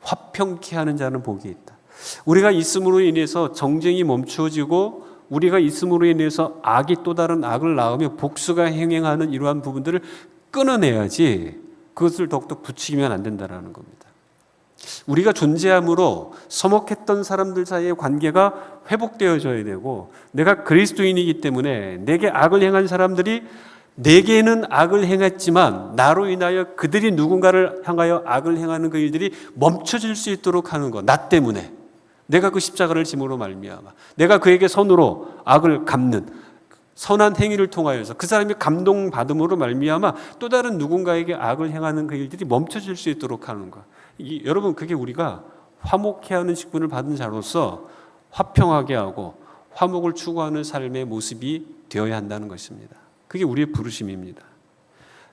화평케 하는 자는 복이 있다. 우리가 있음으로 인해서 정쟁이 멈추어지고 우리가 있음으로 인해서 악이 또 다른 악을 낳으며 복수가 행행하는 이러한 부분들을 끊어내야지 그것을 더욱더 부추기면 안 된다는 겁니다. 우리가 존재함으로 서먹했던 사람들 사이의 관계가 회복되어져야 되고 내가 그리스도인이기 때문에 내게 악을 행한 사람들이 내게는 악을 행했지만 나로 인하여 그들이 누군가를 향하여 악을 행하는 그 일들이 멈춰질 수 있도록 하는 것. 나 때문에 내가 그 십자가를 짐으로 말미암아 내가 그에게 선으로 악을 갚는 선한 행위를 통하여서 그 사람이 감동받음으로 말미암아 또 다른 누군가에게 악을 행하는 그 일들이 멈춰질 수 있도록 하는 것. 여러분, 그게 우리가 화목케 하는 직분을 받은 자로서 화평하게 하고 화목을 추구하는 삶의 모습이 되어야 한다는 것입니다. 그게 우리의 부르심입니다.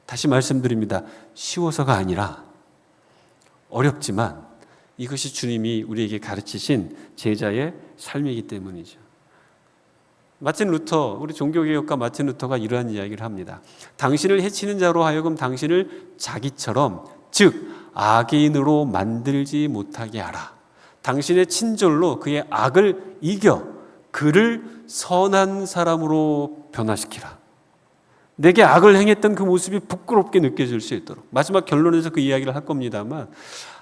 다시 말씀드립니다. 쉬워서가 아니라 어렵지만 이것이 주님이 우리에게 가르치신 제자의 삶이기 때문이죠. 마틴 루터, 우리 종교개혁가 마틴 루터가 이러한 이야기를 합니다. 당신을 해치는 자로 하여금 당신을 자기처럼, 즉 악인으로 만들지 못하게 하라. 당신의 친절로 그의 악을 이겨 그를 선한 사람으로 변화시키라. 내게 악을 행했던 그 모습이 부끄럽게 느껴질 수 있도록. 마지막 결론에서 그 이야기를 할 겁니다만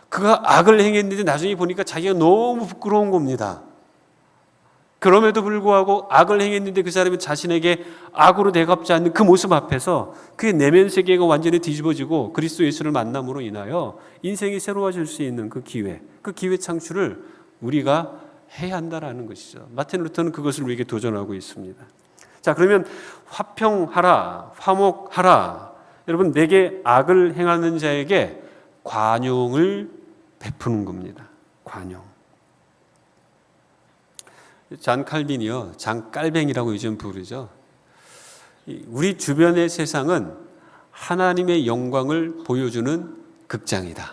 그가 악을 행했는데 나중에 보니까 자기가 너무 부끄러운 겁니다. 그럼에도 불구하고 악을 행했는데 그 사람이 자신에게 악으로 대갚지 않는 그 모습 앞에서 그의 내면 세계가 완전히 뒤집어지고 그리스도 예수를 만남으로 인하여 인생이 새로워질 수 있는 그 기회 창출을 우리가 해야 한다라는 것이죠. 마틴 루터는 그것을 우리에게 도전하고 있습니다. 자, 그러면 화평하라, 화목하라. 여러분, 내게 악을 행하는 자에게 관용을 베푸는 겁니다. 관용. 잔 칼빈이요, 장깔뱅이라고 요즘 부르죠. 우리 주변의 세상은 하나님의 영광을 보여주는 극장이다.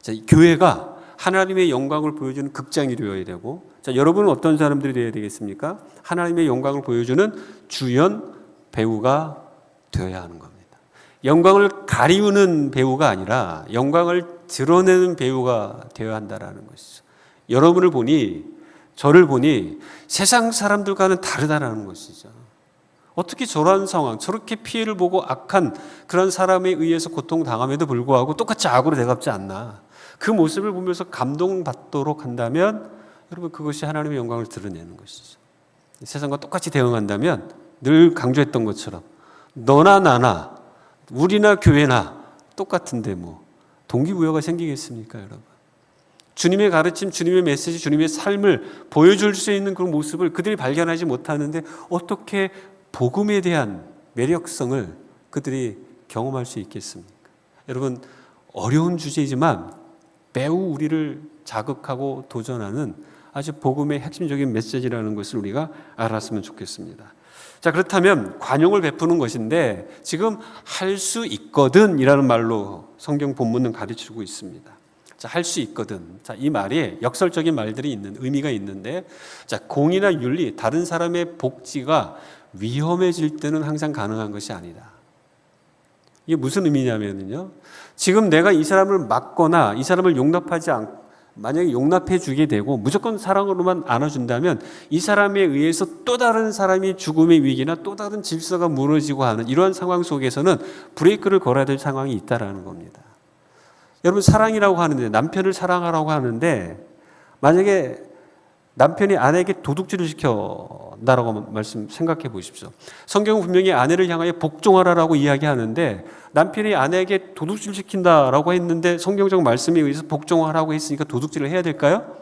자, 교회가 하나님의 영광을 보여주는 극장이 되어야 되고, 자, 여러분은 어떤 사람들이 되어야 되겠습니까? 하나님의 영광을 보여주는 주연 배우가 되어야 하는 겁니다. 영광을 가리우는 배우가 아니라 영광을 드러내는 배우가 되어야 한다는 것이죠. 여러분을 보니, 저를 보니 세상 사람들과는 다르다는 것이죠. 어떻게 저런 상황, 저렇게 피해를 보고 악한 그런 사람에 의해서 고통당함에도 불구하고 똑같이 악으로 대갚지 않나. 그 모습을 보면서 감동받도록 한다면 여러분, 그것이 하나님의 영광을 드러내는 것이죠. 세상과 똑같이 대응한다면 늘 강조했던 것처럼 너나 나나 우리나 교회나 똑같은데 뭐 동기부여가 생기겠습니까, 여러분? 주님의 가르침, 주님의 메시지, 주님의 삶을 보여줄 수 있는 그런 모습을 그들이 발견하지 못하는데 어떻게 복음에 대한 매력성을 그들이 경험할 수 있겠습니까? 여러분, 어려운 주제이지만 매우 우리를 자극하고 도전하는 아주 복음의 핵심적인 메시지라는 것을 우리가 알았으면 좋겠습니다. 자, 그렇다면 관용을 베푸는 것인데 지금 할 수 있거든 이라는 말로 성경 본문은 가르치고 있습니다. 자, 할 수 있거든. 자, 이 말이 역설적인 말들이 있는 의미가 있는데, 자, 공의나 윤리, 다른 사람의 복지가 위험해질 때는 항상 가능한 것이 아니다. 이게 무슨 의미냐면요, 지금 내가 이 사람을 막거나 이 사람을 용납하지 않고 만약에 용납해 주게 되고 무조건 사랑으로만 안아준다면 이 사람에 의해서 또 다른 사람이 죽음의 위기나 또 다른 질서가 무너지고 하는 이러한 상황 속에서는 브레이크를 걸어야 될 상황이 있다라는 겁니다. 여러분, 사랑이라고 하는데, 남편을 사랑하라고 하는데 만약에 남편이 아내에게 도둑질을 시켜다라고 생각해 보십시오. 성경은 분명히 아내를 향하여 복종하라라고 이야기하는데 남편이 아내에게 도둑질 시킨다라고 했는데 성경적 말씀에 의해서 복종하라고 했으니까 도둑질을 해야 될까요?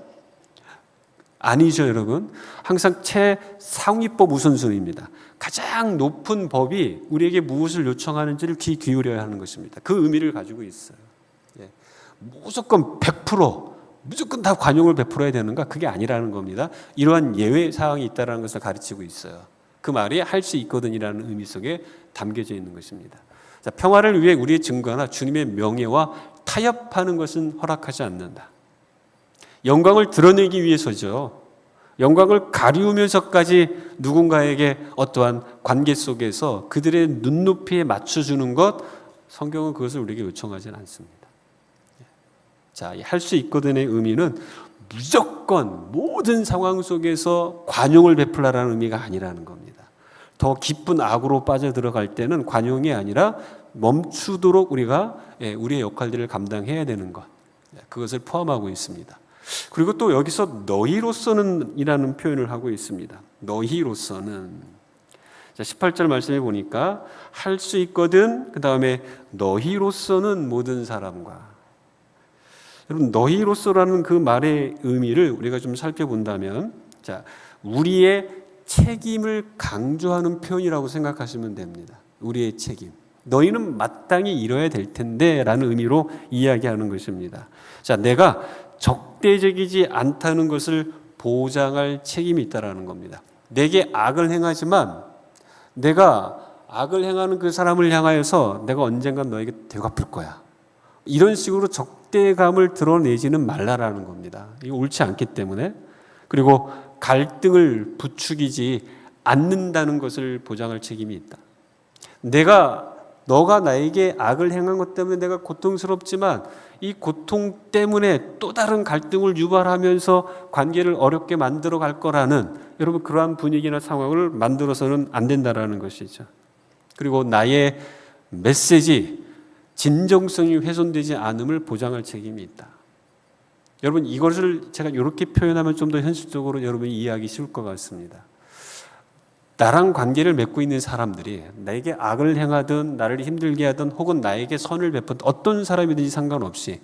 아니죠, 여러분. 항상 최상위법 우선순위입니다. 가장 높은 법이 우리에게 무엇을 요청하는지를 귀 기울여야 하는 것입니다. 그 의미를 가지고 있어요. 무조건 100% 무조건 다 관용을 베풀어야 되는가? 그게 아니라는 겁니다. 이러한 예외 사항이 있다는 것을 가르치고 있어요. 그 말이 할 수 있거든이라는 의미 속에 담겨져 있는 것입니다. 자, 평화를 위해 우리의 증거나 주님의 명예와 타협하는 것은 허락하지 않는다. 영광을 드러내기 위해서죠. 영광을 가리우면서까지 누군가에게 어떠한 관계 속에서 그들의 눈높이에 맞춰주는 것, 성경은 그것을 우리에게 요청하지는 않습니다. 자, 할 수 있거든의 의미는 무조건 모든 상황 속에서 관용을 베풀라라는 의미가 아니라는 겁니다. 더 깊은 악으로 빠져들어갈 때는 관용이 아니라 멈추도록 우리가 우리의 역할들을 감당해야 되는 것, 그것을 포함하고 있습니다. 그리고 또 여기서 너희로서는 이라는 표현을 하고 있습니다. 너희로서는. 자, 18절 말씀해 보니까 할 수 있거든, 그 다음에 너희로서는 모든 사람과. 여러분, 너희로서라는 그 말의 의미를 우리가 좀 살펴본다면, 자, 우리의 책임을 강조하는 표현이라고 생각하시면 됩니다. 우리의 책임. 너희는 마땅히 이뤄야 될 텐데 라는 의미로 이야기하는 것입니다. 자, 내가 적대적이지 않다는 것을 보장할 책임이 있다는 겁니다. 내게 악을 행하지만 내가 악을 행하는 그 사람을 향하여서 내가 언젠간 너에게 되갚을 거야, 이런 식으로 적대감을 드러내지는 말라라는 겁니다. 이거 옳지 않기 때문에. 그리고 갈등을 부추기지 않는다는 것을 보장할 책임이 있다. 너가 나에게 악을 행한 것 때문에 내가 고통스럽지만 이 고통 때문에 또 다른 갈등을 유발하면서 관계를 어렵게 만들어 갈 거라는, 여러분, 그러한 분위기나 상황을 만들어서는 안 된다라는 것이죠. 그리고 나의 메시지, 진정성이 훼손되지 않음을 보장할 책임이 있다. 여러분, 이것을 제가 이렇게 표현하면 좀 더 현실적으로 여러분이 이해하기 쉬울 것 같습니다. 나랑 관계를 맺고 있는 사람들이 나에게 악을 행하든 나를 힘들게 하든 혹은 나에게 선을 베푼 어떤 사람이든지 상관없이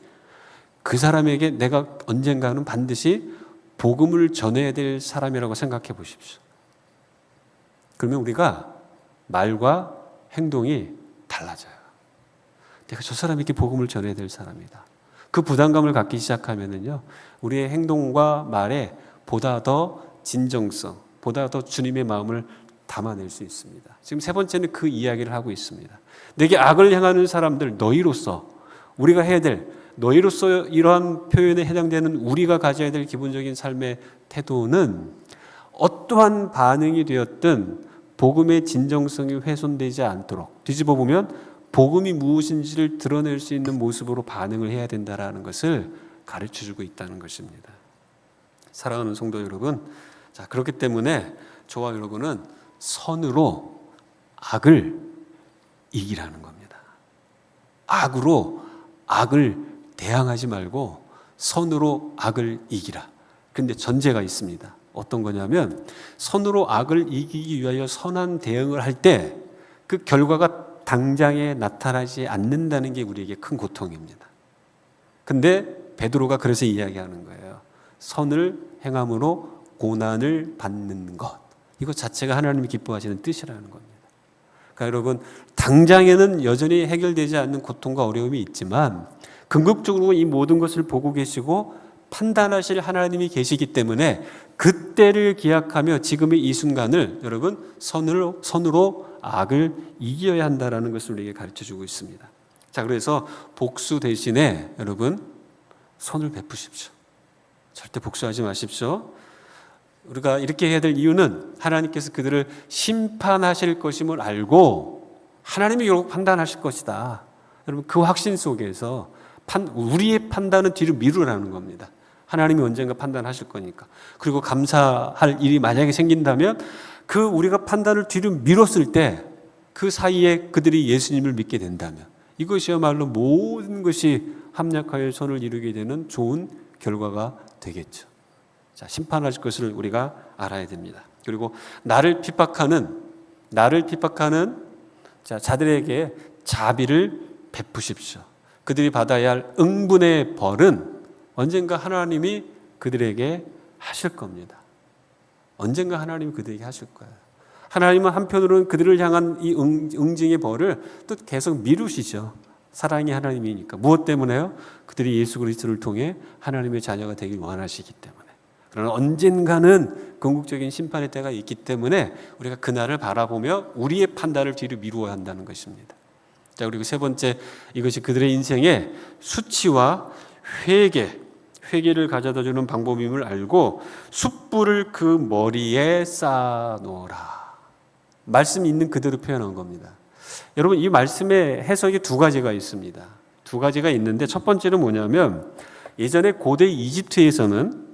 그 사람에게 내가 언젠가는 반드시 복음을 전해야 될 사람이라고 생각해 보십시오. 그러면 우리가 말과 행동이 달라져요. 내가 저 사람에게 복음을 전해야 될 사람이다. 그 부담감을 갖기 시작하면은요, 우리의 행동과 말에 보다 더 진정성, 보다 더 주님의 마음을 담아낼 수 있습니다. 지금 세 번째는 그 이야기를 하고 있습니다. 내게 악을 행하는 사람들, 너희로서 우리가 해야 될, 너희로서 이러한 표현에 해당되는 우리가 가져야 될 기본적인 삶의 태도는 어떠한 반응이 되었든 복음의 진정성이 훼손되지 않도록, 뒤집어 보면 복음이 무엇인지를 드러낼 수 있는 모습으로 반응을 해야 된다는 것을 가르쳐주고 있다는 것입니다. 사랑하는 성도 여러분, 자, 그렇기 때문에 저와 여러분은 선으로 악을 이기라는 겁니다. 악으로 악을 대항하지 말고 선으로 악을 이기라. 그런데 전제가 있습니다. 어떤 거냐면 선으로 악을 이기기 위하여 선한 대응을 할 때 그 결과가 당장에 나타나지 않는다는 게 우리에게 큰 고통입니다. 근데 베드로가 그래서 이야기하는 거예요. 선을 행함으로 고난을 받는 것. 이것 자체가 하나님이 기뻐하시는 뜻이라는 겁니다. 그러니까 여러분, 당장에는 여전히 해결되지 않는 고통과 어려움이 있지만 궁극적으로 이 모든 것을 보고 계시고 판단하실 하나님이 계시기 때문에 그때를 기약하며 지금의 이 순간을 여러분 선으로 악을 이겨야 한다는 것을 우리에게 가르쳐주고 있습니다. 자, 그래서 복수 대신에 여러분 선을 베푸십시오. 절대 복수하지 마십시오. 우리가 이렇게 해야 될 이유는 하나님께서 그들을 심판하실 것임을 알고 하나님이 결국 판단하실 것이다. 여러분 그 확신 속에서 우리의 판단은 뒤로 미루라는 겁니다. 하나님이 언젠가 판단하실 거니까. 그리고 감사할 일이 만약에 생긴다면 그 우리가 판단을 뒤로 미뤘을 때 그 사이에 그들이 예수님을 믿게 된다면 이것이야말로 모든 것이 합력하여 선을 이루게 되는 좋은 결과가 되겠죠. 자, 심판하실 것을 우리가 알아야 됩니다. 그리고 나를 핍박하는 자들에게 자비를 베푸십시오. 그들이 받아야 할 응분의 벌은 언젠가 하나님이 그들에게 하실 겁니다. 언젠가 하나님이 그들에게 하실 거예요. 하나님은 한편으로는 그들을 향한 이 응징의 벌을 또 계속 미루시죠. 사랑이 하나님이니까. 무엇 때문에요? 그들이 예수 그리스도를 통해 하나님의 자녀가 되길 원하시기 때문에. 그러나 언젠가는 궁극적인 심판의 때가 있기 때문에 우리가 그날을 바라보며 우리의 판단을 뒤로 미루어야 한다는 것입니다. 자, 그리고 세 번째, 이것이 그들의 인생에 수치와 회개를 가져다 주는 방법임을 알고 숯불을 그 머리에 쌓아놓으라. 말씀이 있는 그대로 표현한 겁니다. 여러분 이 말씀의 해석이 두 가지가 있습니다. 두 가지가 있는데 첫 번째는 뭐냐면 예전에 고대 이집트에서는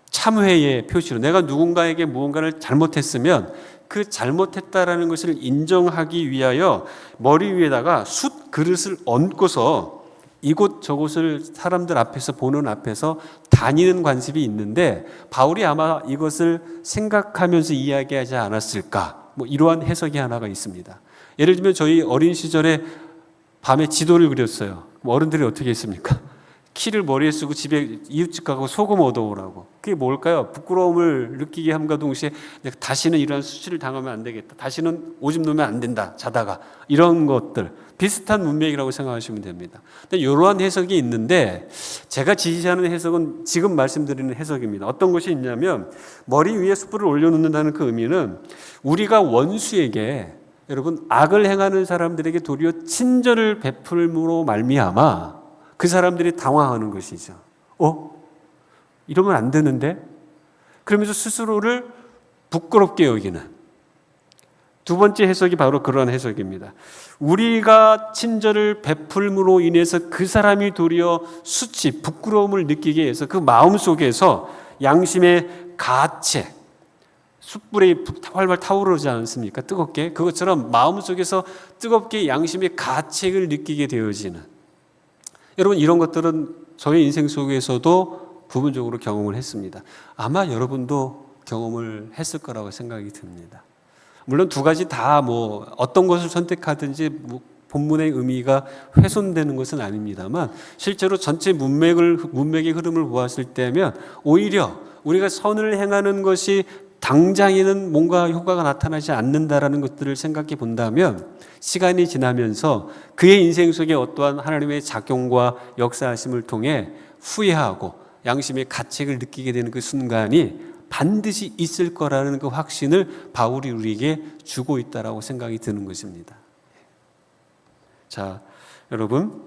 참회의 표시로 내가 누군가에게 무언가를 잘못했으면 그 잘못했다라는 것을 인정하기 위하여 머리 위에다가 숯 그릇을 얹고서 이곳 저곳을 사람들 앞에서 보는 앞에서 다니는 관습이 있는데 바울이 아마 이것을 생각하면서 이야기하지 않았을까? 이러한 해석이 하나가 있습니다. 예를 들면 저희 어린 시절에 밤에 지도를 그렸어요. 어른들이 어떻게 했습니까? 키를 머리에 쓰고 집에 이웃집 가고 소금 얻어오라고. 그게 뭘까요? 부끄러움을 느끼게 함과 동시에 다시는 이러한 수치를 당하면 안 되겠다. 다시는 오줌 누면 안 된다. 자다가. 이런 것들. 비슷한 문맥이라고 생각하시면 됩니다. 근데 이러한 해석이 있는데 제가 지시하는 해석은 지금 말씀드리는 해석입니다. 어떤 것이 있냐면 머리 위에 숯불을 올려놓는다는 그 의미는 우리가 원수에게 여러분 악을 행하는 사람들에게 도리어 친절을 베풀므로 말미암아 그 사람들이 당황하는 것이죠. 이러면 안 되는데? 그러면서 스스로를 부끄럽게 여기는. 두 번째 해석이 바로 그러한 해석입니다. 우리가 친절을 베풀므로 인해서 그 사람이 도리어 수치, 부끄러움을 느끼게 해서 그 마음속에서 양심의 가책, 숯불이 활발 타오르지 않습니까? 뜨겁게. 그것처럼 마음속에서 뜨겁게 양심의 가책을 느끼게 되어지는. 여러분 이런 것들은 저의 인생 속에서도 부분적으로 경험을 했습니다. 아마 여러분도 경험을 했을 거라고 생각이 듭니다. 물론 두 가지 다 어떤 것을 선택하든지 본문의 의미가 훼손되는 것은 아닙니다만 실제로 전체 문맥의 흐름을 보았을 때면 오히려 우리가 선을 행하는 것이 당장에는 뭔가 효과가 나타나지 않는다라는 것들을 생각해 본다면 시간이 지나면서 그의 인생 속에 어떠한 하나님의 작용과 역사하심을 통해 후회하고 양심의 가책을 느끼게 되는 그 순간이 반드시 있을 거라는 그 확신을 바울이 우리에게 주고 있다라고 생각이 드는 것입니다. 자, 여러분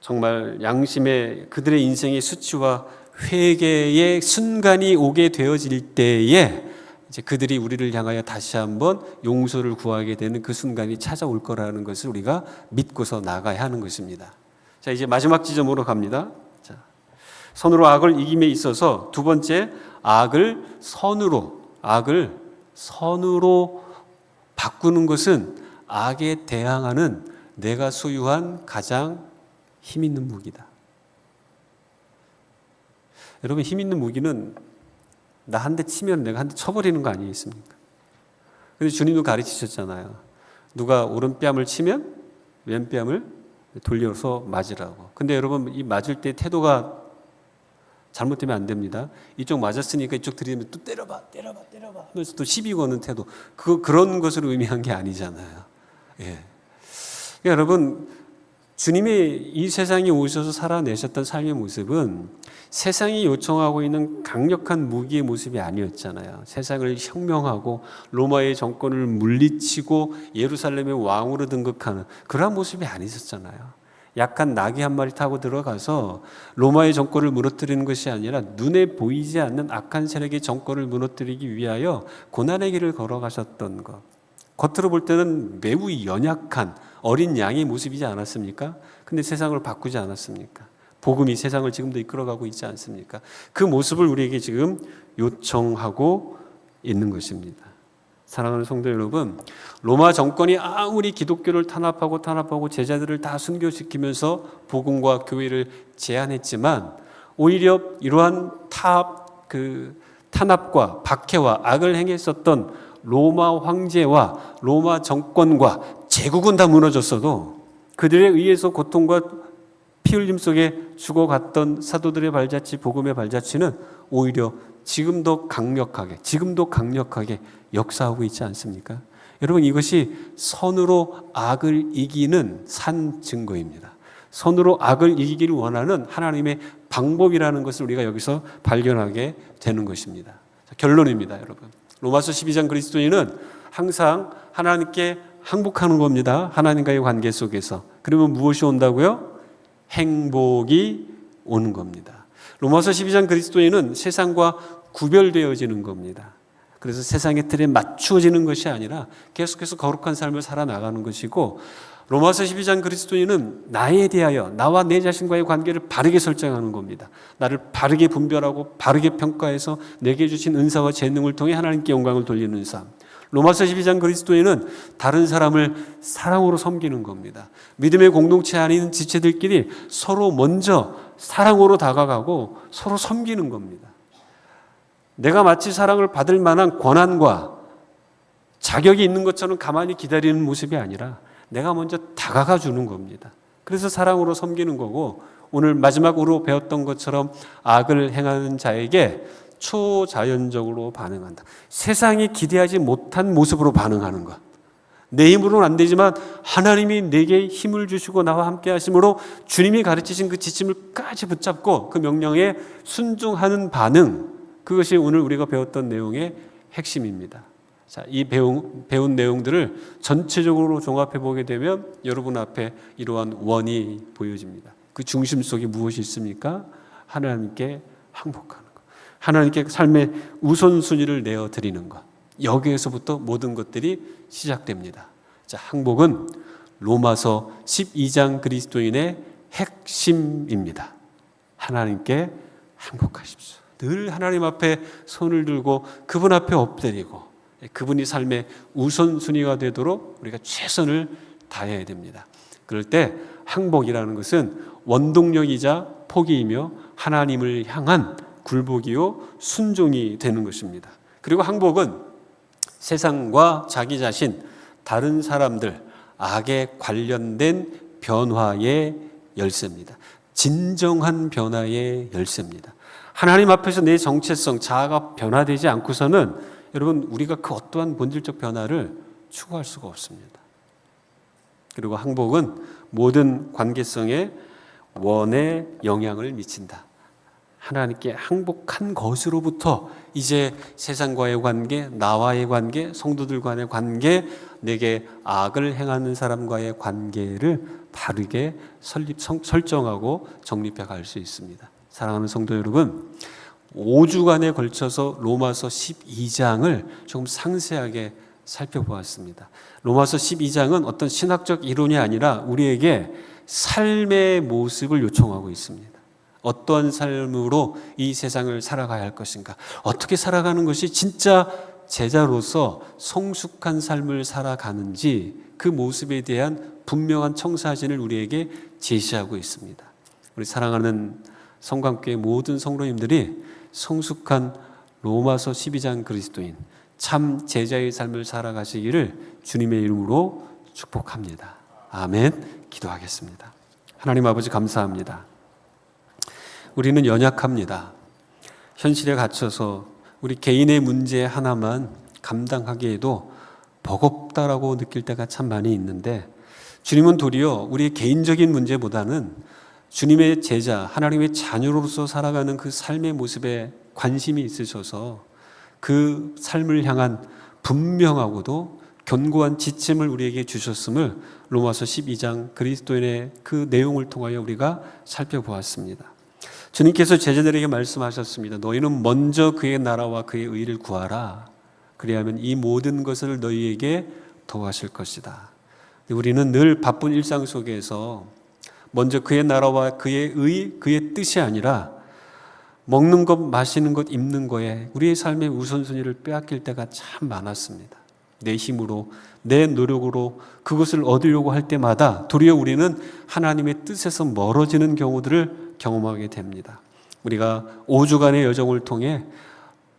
정말 그들의 인생의 수치와 회개의 순간이 오게 되어질 때에 이제 그들이 우리를 향하여 다시 한번 용서를 구하게 되는 그 순간이 찾아올 거라는 것을 우리가 믿고서 나가야 하는 것입니다. 자, 이제 마지막 지점으로 갑니다. 자, 선으로 악을 이김에 있어서 두 번째, 악을 선으로 바꾸는 것은 악에 대항하는 내가 소유한 가장 힘 있는 무기다. 여러분 힘 있는 무기는 나 한 대 치면 내가 한 대 쳐버리는 거 아니겠습니까? 근데 주님도 가르치셨잖아요. 누가 오른뺨을 치면 왼뺨을 돌려서 맞으라고. 근데 여러분, 이 맞을 때 태도가 잘못되면 안 됩니다. 이쪽 맞았으니까 이쪽 들이면 또 때려봐 하면서 또 시비 거는 태도. 그런 것을 의미한 게 아니잖아요. 예. 그러니까 여러분, 주님이 이 세상에 오셔서 살아내셨던 삶의 모습은 세상이 요청하고 있는 강력한 무기의 모습이 아니었잖아요. 세상을 혁명하고 로마의 정권을 물리치고 예루살렘의 왕으로 등극하는 그러한 모습이 아니었잖아요. 약한 나귀 한 마리 타고 들어가서 로마의 정권을 무너뜨리는 것이 아니라 눈에 보이지 않는 악한 세력의 정권을 무너뜨리기 위하여 고난의 길을 걸어가셨던 것. 겉으로 볼 때는 매우 연약한 어린 양의 모습이지 않았습니까? 근데 세상을 바꾸지 않았습니까? 복음이 세상을 지금도 이끌어가고 있지 않습니까? 그 모습을 우리에게 지금 요청하고 있는 것입니다. 사랑하는 성도 여러분, 로마 정권이 아무리 기독교를 탄압하고 제자들을 다 순교시키면서 복음과 교회를 제한했지만 오히려 이러한 탄압과 박해와 악을 행했었던 로마 황제와 로마 정권과 제국은 다 무너졌어도 그들에 의해서 고통과 피 흘림 속에 죽어갔던 사도들의 발자취, 복음의 발자취는 오히려 지금도 강력하게 역사하고 있지 않습니까? 여러분, 이것이 선으로 악을 이기는 산 증거입니다. 선으로 악을 이기기를 원하는 하나님의 방법이라는 것을 우리가 여기서 발견하게 되는 것입니다. 자, 결론입니다, 여러분. 로마서 12장 그리스도인은 항상 하나님께 항복하는 겁니다. 하나님과의 관계 속에서. 그러면 무엇이 온다고요? 행복이 오는 겁니다. 로마서 12장 그리스도인은 세상과 구별되어지는 겁니다. 그래서 세상의 틀에 맞추어지는 것이 아니라 계속해서 거룩한 삶을 살아나가는 것이고, 로마서 12장 그리스도인은 나에 대하여 나와 내 자신과의 관계를 바르게 설정하는 겁니다. 나를 바르게 분별하고 바르게 평가해서 내게 주신 은사와 재능을 통해 하나님께 영광을 돌리는 삶. 로마서 12장 그리스도인은 다른 사람을 사랑으로 섬기는 겁니다. 믿음의 공동체 안에 있는 지체들끼리 서로 먼저 사랑으로 다가가고 서로 섬기는 겁니다. 내가 마치 사랑을 받을 만한 권한과 자격이 있는 것처럼 가만히 기다리는 모습이 아니라 내가 먼저 다가가 주는 겁니다. 그래서 사랑으로 섬기는 거고, 오늘 마지막으로 배웠던 것처럼 악을 행하는 자에게 초자연적으로 반응한다. 세상이 기대하지 못한 모습으로 반응하는 것. 내 힘으로는 안 되지만 하나님이 내게 힘을 주시고 나와 함께 하심으로 주님이 가르치신 그 지침을까지 붙잡고 그 명령에 순종하는 반응, 그것이 오늘 우리가 배웠던 내용의 핵심입니다. 자, 이 배운 내용들을 전체적으로 종합해 보게 되면 여러분 앞에 이러한 원이 보여집니다. 그 중심 속에 무엇이 있습니까? 하나님께 항복하는 것. 하나님께 삶의 우선순위를 내어드리는 것. 여기에서부터 모든 것들이 시작됩니다. 자, 항복은 로마서 12장 그리스도인의 핵심입니다. 하나님께 항복하십시오. 늘 하나님 앞에 손을 들고 그분 앞에 엎드리고 그분이 삶의 우선순위가 되도록 우리가 최선을 다해야 됩니다. 그럴 때 항복이라는 것은 원동력이자 포기이며 하나님을 향한 굴복이요 순종이 되는 것입니다. 그리고 항복은 세상과 자기 자신, 다른 사람들, 악에 관련된 변화의 열쇠입니다. 진정한 변화의 열쇠입니다. 하나님 앞에서 내 정체성, 자아가 변화되지 않고서는 여러분, 우리가 그 어떠한 본질적 변화를 추구할 수가 없습니다. 그리고 항복은 모든 관계성에 원의 영향을 미친다. 하나님께 항복한 것으로부터 이제 세상과의 관계, 나와의 관계, 성도들 간의 관계, 내게 악을 행하는 사람과의 관계를 바르게 설정하고 정립해 갈 수 있습니다. 사랑하는 성도 여러분, 5주간에 걸쳐서 로마서 12장을 조금 상세하게 살펴보았습니다. 로마서 12장은 어떤 신학적 이론이 아니라 우리에게 삶의 모습을 요청하고 있습니다. 어떠한 삶으로 이 세상을 살아가야 할 것인가? 어떻게 살아가는 것이 진짜 제자로서 성숙한 삶을 살아가는지 그 모습에 대한 분명한 청사진을 우리에게 제시하고 있습니다. 우리 사랑하는 성광교회 모든 성도님들이 성숙한 로마서 12장 그리스도인 참 제자의 삶을 살아가시기를 주님의 이름으로 축복합니다. 아멘. 기도하겠습니다. 하나님 아버지 감사합니다. 우리는 연약합니다. 현실에 갇혀서 우리 개인의 문제 하나만 감당하기에도 버겁다라고 느낄 때가 참 많이 있는데, 주님은 도리어 우리의 개인적인 문제보다는 주님의 제자, 하나님의 자녀로서 살아가는 그 삶의 모습에 관심이 있으셔서 그 삶을 향한 분명하고도 견고한 지침을 우리에게 주셨음을 로마서 12장 그리스도인의 그 내용을 통하여 우리가 살펴보았습니다. 주님께서 제자들에게 말씀하셨습니다. 너희는 먼저 그의 나라와 그의 의를 구하라. 그리하면 이 모든 것을 너희에게 더하실 것이다. 우리는 늘 바쁜 일상 속에서 먼저 그의 나라와 그의 의, 그의 뜻이 아니라 먹는 것, 마시는 것, 입는 거에 우리의 삶의 우선순위를 빼앗길 때가 참 많았습니다. 내 힘으로, 내 노력으로 그것을 얻으려고 할 때마다 도리어 우리는 하나님의 뜻에서 멀어지는 경우들을 경험하게 됩니다. 우리가 5주간의 여정을 통해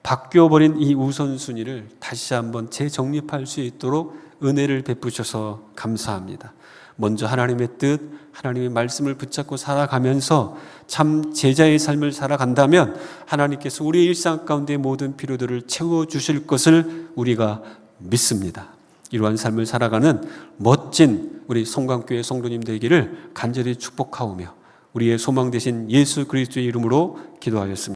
바뀌어버린 이 우선순위를 다시 한번 재정립할 수 있도록 은혜를 베푸셔서 감사합니다. 먼저 하나님의 뜻, 하나님의 말씀을 붙잡고 살아가면서 참 제자의 삶을 살아간다면 하나님께서 우리의 일상 가운데 모든 필요들을 채워주실 것을 우리가 믿습니다. 이러한 삶을 살아가는 멋진 우리 송강교회 성도님 되기를 간절히 축복하오며 우리의 소망 되신 예수 그리스도의 이름으로 기도하였습니다.